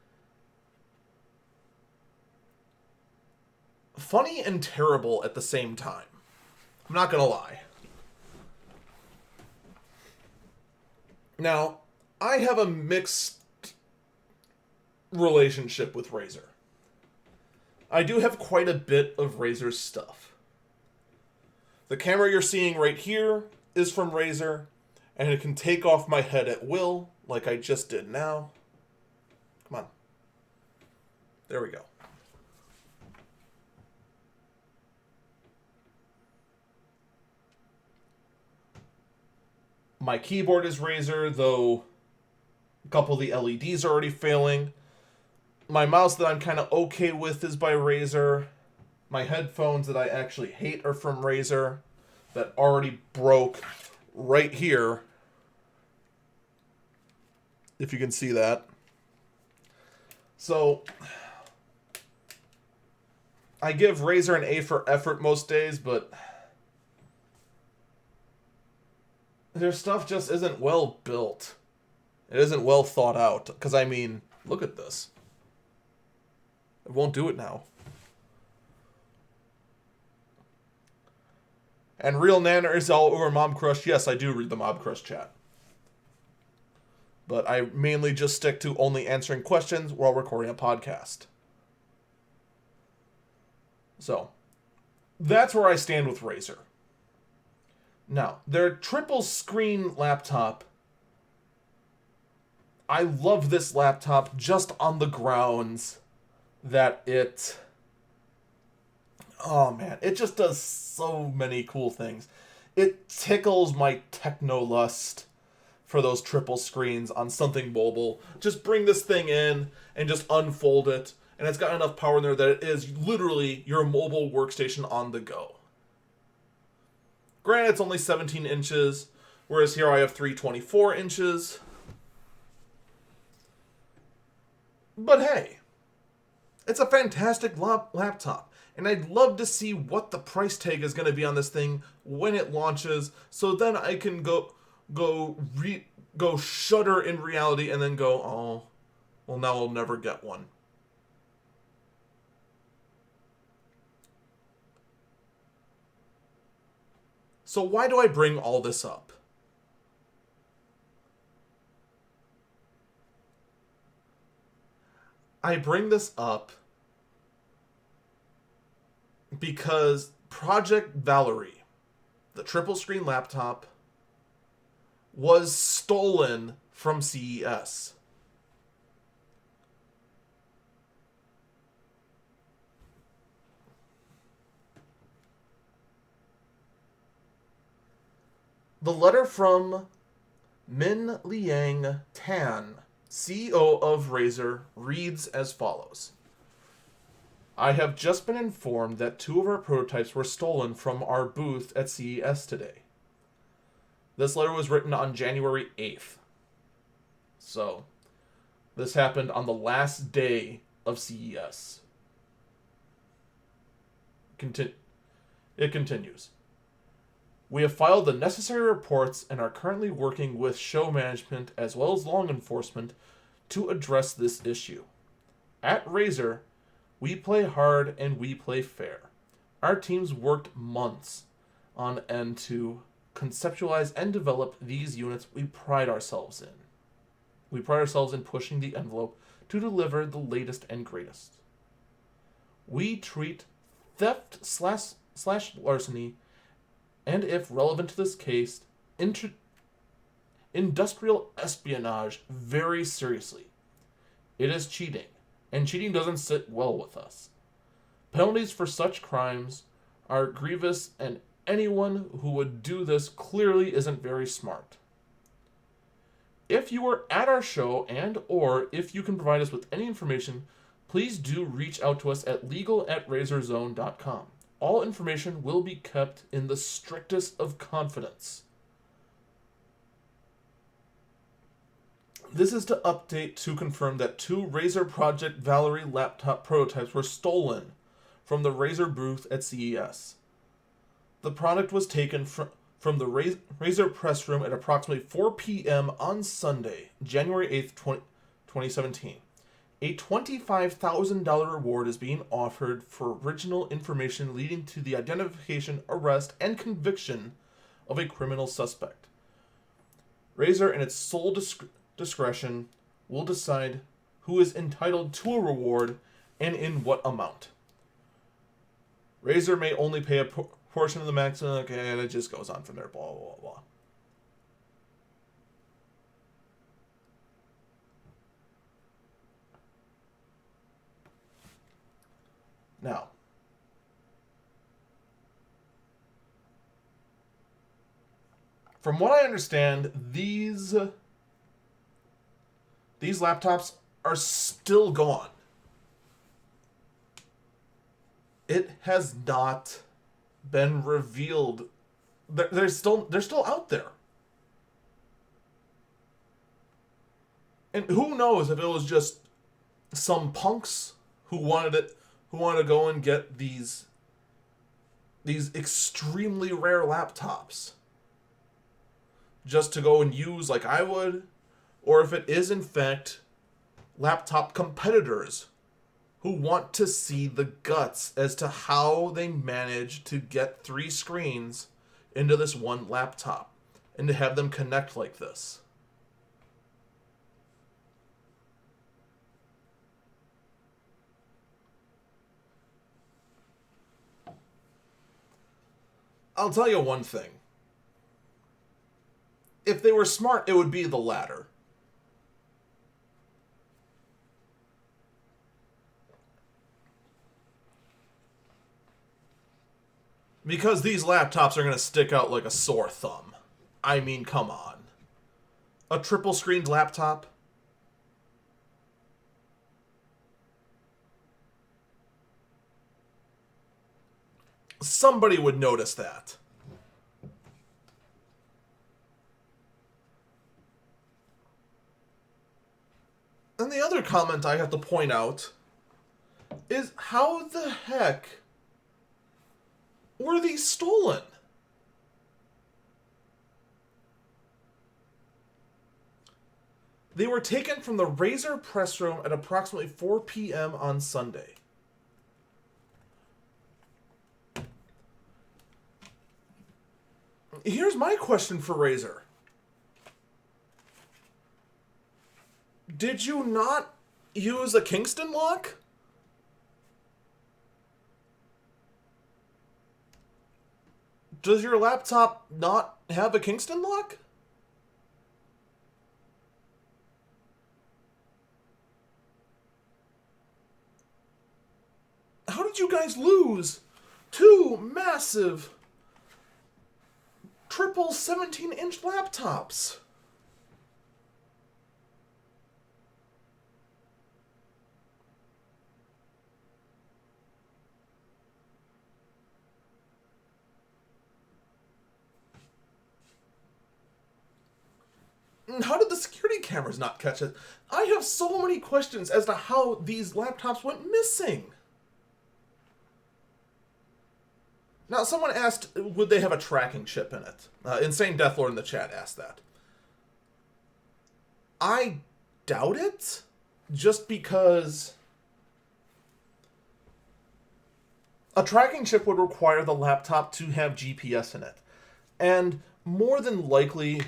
funny and terrible at the same time. I'm not going to lie. Now, I have a mixed relationship with Razer. I do have quite a bit of Razer stuff. The camera you're seeing right here is from Razer, and it can take off my head at will, like I just did now. Come on. There we go. My keyboard is Razer, though a couple of the LEDs are already failing. My mouse that I'm kind of okay with is by Razer. My headphones that I actually hate are from Razer, that already broke right here. If you can see that. So, I give Razer an A for effort most days, but their stuff just isn't well built. It isn't well thought out. Because, I mean, look at this. It won't do it now. And Real Nana is all over Mob Crush. Yes, I do read the Mob Crush chat. But I mainly just stick to only answering questions while recording a podcast. So, that's where I stand with Razer. Now, their triple screen laptop. I love this laptop just on the grounds that it... Oh man, it just does so many cool things. It tickles my techno lust for those triple screens on something mobile. Just bring this thing in and just unfold it. And it's got enough power in there that it is literally your mobile workstation on the go. Granted, it's only 17 inches, whereas here I have 324 inches. But hey, it's a fantastic laptop. And I'd love to see what the price tag is going to be on this thing when it launches, so then I can go shudder in reality and then go, oh, well, now I'll never get one. So why do I bring all this up? I bring this up because Project Valerie, the triple screen laptop, was stolen from CES. The letter from Min Liang Tan, CEO of Razer, reads as follows. I have just been informed that 2 of our prototypes were stolen from our booth at CES today. This letter was written on January 8th. So, this happened on the last day of CES. It continues. We have filed the necessary reports and are currently working with show management as well as law enforcement to address this issue. At Razer, we play hard and we play fair. Our teams worked months on end to conceptualize and develop these units we pride ourselves in. We pride ourselves in pushing the envelope to deliver the latest and greatest. We treat theft slash larceny, and if relevant to this case, industrial espionage very seriously. It is cheating, and cheating doesn't sit well with us. Penalties for such crimes are grievous, and anyone who would do this clearly isn't very smart. If you were at our show and or if you can provide us with any information, please do reach out to us at legal@razorzone.com. All information will be kept in the strictest of confidence. This is to update to confirm that 2 Razer Project Valerie laptop prototypes were stolen from the Razer booth at CES. The product was taken from the Razer press room at approximately 4 p.m. on Sunday, January 8th, 2017. A $25,000 reward is being offered for original information leading to the identification, arrest, and conviction of a criminal suspect. Razer, in its sole discretion, will decide who is entitled to a reward and in what amount. Razer may only pay a portion of the maximum, and it just goes on from there, blah, blah, blah. Now, from what I understand, these laptops are still gone. It has not been revealed. They're still out there. And who knows if it was just some punks who wanted to go and get these extremely rare laptops just to go and use like I would, or if it is in fact laptop competitors who want to see the guts as to how they manage to get 3 screens into this one laptop and to have them connect like this. I'll tell you one thing. If they were smart, it would be the latter. Because these laptops are going to stick out like a sore thumb. I mean, come on. A triple-screened laptop? Somebody would notice that. And the other comment I have to point out is how the heck were these stolen? They were taken from the Razer press room at approximately 4 p.m. on Sunday. Here's my question for Razer. Did you not use a Kingston lock? Does your laptop not have a Kingston lock? How did you guys lose 2 massive triple 17-inch laptops? How did the security cameras not catch it? I have so many questions as to how these laptops went missing. Now, someone asked, would they have a tracking chip in it? Insane Deathlord in the chat asked that. I doubt it, just because a tracking chip would require the laptop to have GPS in it. And more than likely,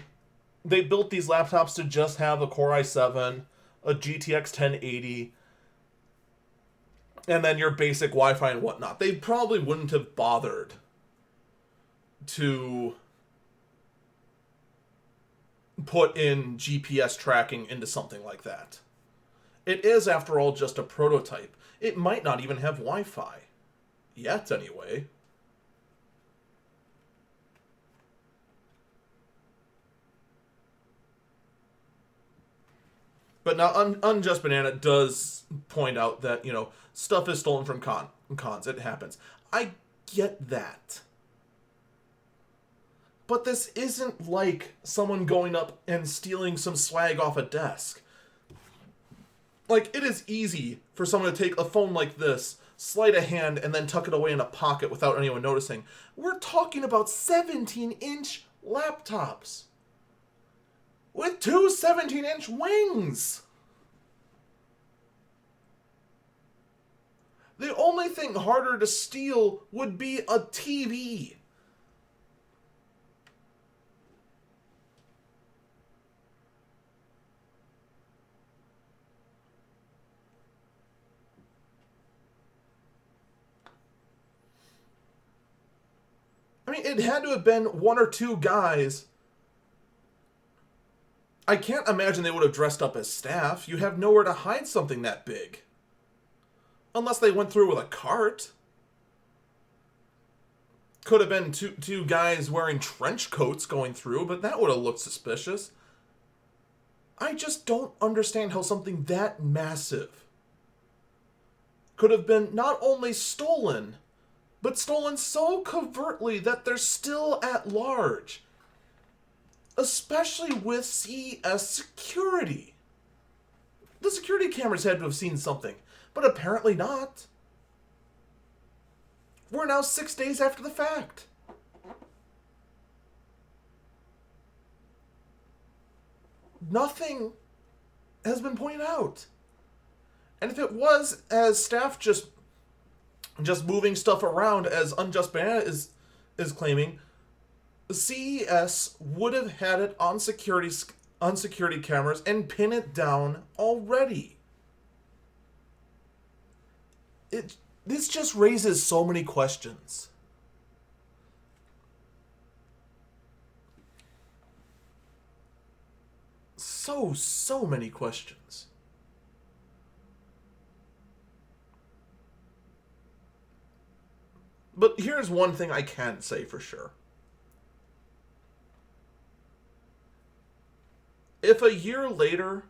they built these laptops to just have a Core i7, a GTX 1080, and then your basic Wi-Fi and whatnot. They probably wouldn't have bothered to put in GPS tracking into something like that. It is, after all, just a prototype. It might not even have Wi-Fi. Yet, anyway. But now Unjust Banana does point out that, stuff is stolen from cons. It happens. I get that. But this isn't like someone going up and stealing some swag off a desk. Like, it is easy for someone to take a phone like this, sleight of hand, and then tuck it away in a pocket without anyone noticing. We're talking about 17-inch laptops with two 17-inch wings. The only thing harder to steal would be a TV. I mean, it had to have been one or two guys. I can't imagine they would have dressed up as staff. You have nowhere to hide something that big. Unless they went through with a cart. Could have been two guys wearing trench coats going through, but that would have looked suspicious. I just don't understand how something that massive could have been not only stolen, but stolen so covertly that they're still at large. Especially with CES security. The security cameras had to have seen something, but apparently not. We're now 6 days after the fact. Nothing has been pointed out. And if it was as staff just moving stuff around, as Unjust Banana is claiming, CES would have had it on security cameras and pin it down already. This just raises so many questions. So many questions. But here's one thing I can say for sure. If a year later,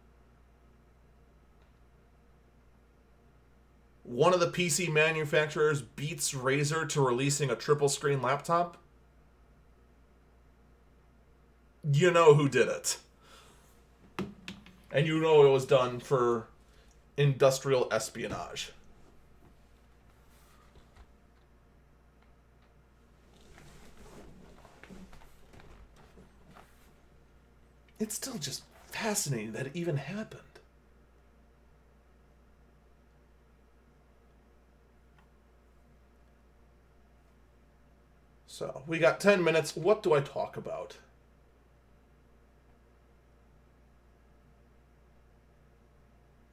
one of the PC manufacturers beats Razer to releasing a triple screen laptop, you know who did it. And you know it was done for industrial espionage. It's still just fascinating that it even happened. So, we got 10 minutes. What do I talk about?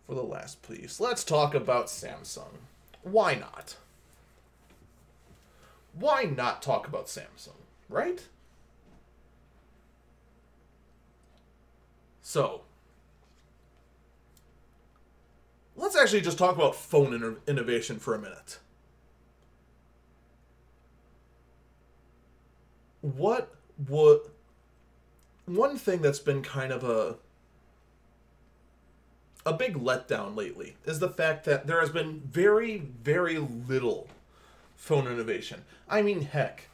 For the last, please. Let's talk about Samsung. Why not? Why not talk about Samsung, right? So, let's actually just talk about phone innovation for a minute. One thing that's been kind of a big letdown lately is the fact that there has been very, very little phone innovation. I mean, heck,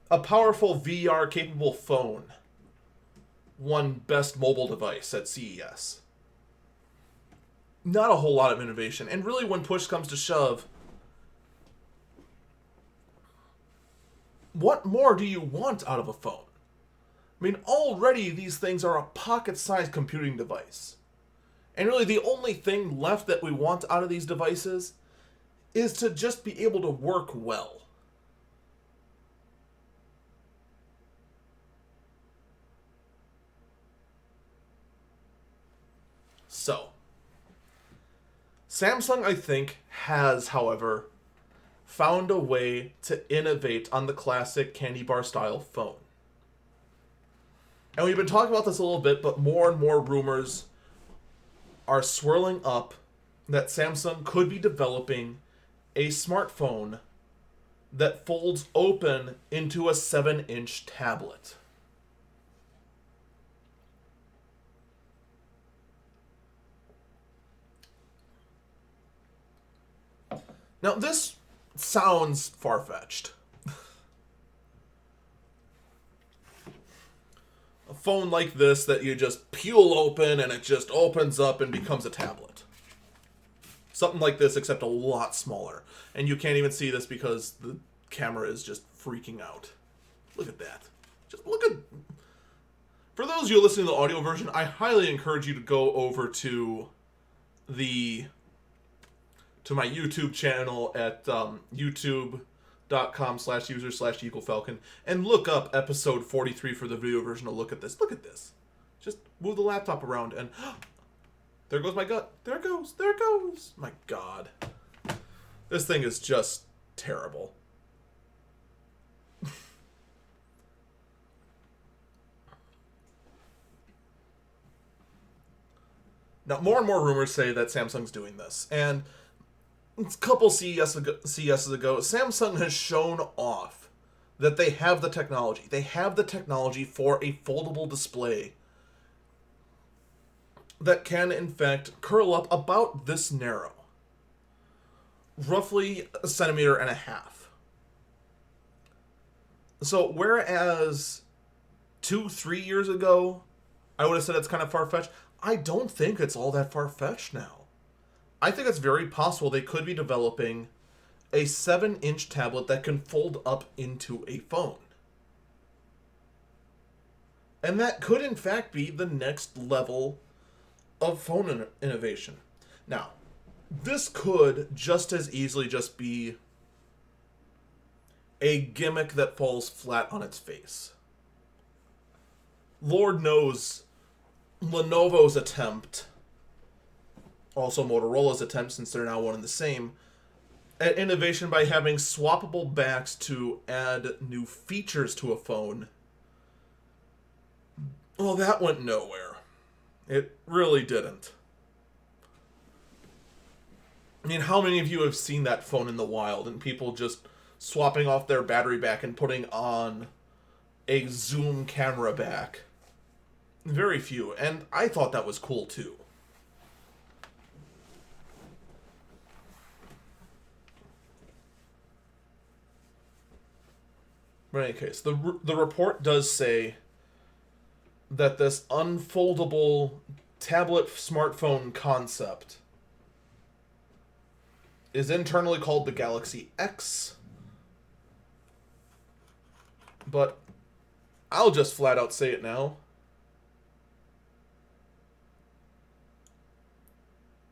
a powerful VR-capable phone won Best Mobile Device at CES. Not a whole lot of innovation. And really, when push comes to shove, what more do you want out of a phone? I mean, already these things are a pocket-sized computing device. And really, the only thing left that we want out of these devices is to just be able to work well. So, Samsung, I think, has, however, found a way to innovate on the classic candy bar style phone. And we've been talking about this a little bit, but more and more rumors are swirling up that Samsung could be developing a smartphone that folds open into a 7-inch tablet. Now, this sounds far-fetched. A phone like this that you just peel open and it just opens up and becomes a tablet. Something like this, except a lot smaller. And you can't even see this because the camera is just freaking out. Look at that. Just look at... For those of you listening to the audio version, I highly encourage you to go over to my YouTube channel at youtube.com/user/EagleFalcon and look up episode 43 for the video version to look at this. Look at this. Just move the laptop around and there goes my gut. There it goes. There it goes. My God. This thing is just terrible. Now, more and more rumors say that Samsung's doing this. And a couple CESs ago, Samsung has shown off that they have the technology. They have the technology for a foldable display that can, in fact, curl up about this narrow. Roughly 1.5 centimeters. So, whereas 2-3 years ago, I would have said it's kind of far-fetched, I don't think it's all that far-fetched now. I think it's very possible they could be developing a 7-inch tablet that can fold up into a phone. And that could, in fact, be the next level of phone innovation. Now, this could just as easily just be a gimmick that falls flat on its face. Lord knows Lenovo's attempt, also Motorola's attempt, since they're now one and the same, at innovation by having swappable backs to add new features to a phone, well, that went nowhere. It really didn't. I mean, how many of you have seen that phone in the wild and people just swapping off their battery back and putting on a zoom camera back? Very few, and I thought that was cool too. But in any case, the report does say that this unfoldable tablet smartphone concept is internally called the Galaxy X, but I'll just flat out say it now.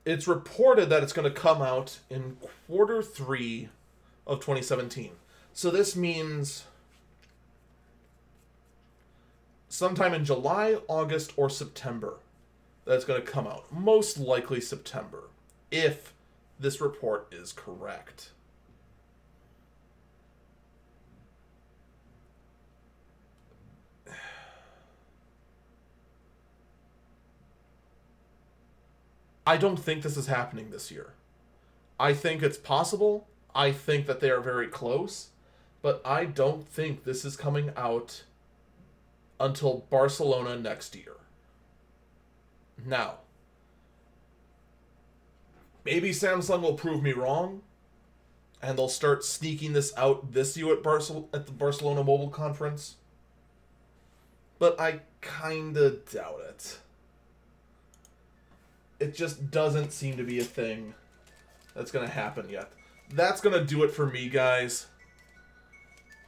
It's reported that it's going to come out in Q3 of 2017. So this means sometime in July, August, or September that it's going to come out. Most likely September, if this report is correct. I don't think this is happening this year. I think it's possible. I think that they are very close. But I don't think this is coming out until Barcelona next year. Now, maybe Samsung will prove me wrong, and they'll start sneaking this out this year at the Barcelona Mobile Conference. But I kinda doubt it. It just doesn't seem to be a thing that's going to happen yet. That's going to do it for me, guys.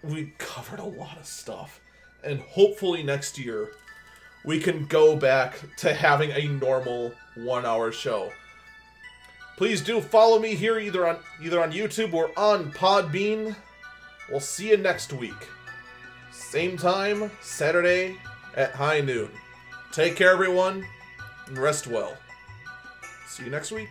We covered a lot of stuff. And hopefully next year, we can go back to having a normal 1-hour show. Please do follow me here either on YouTube or on Podbean. We'll see you next week. Same time, Saturday at high noon. Take care, everyone, and rest well. See you next week.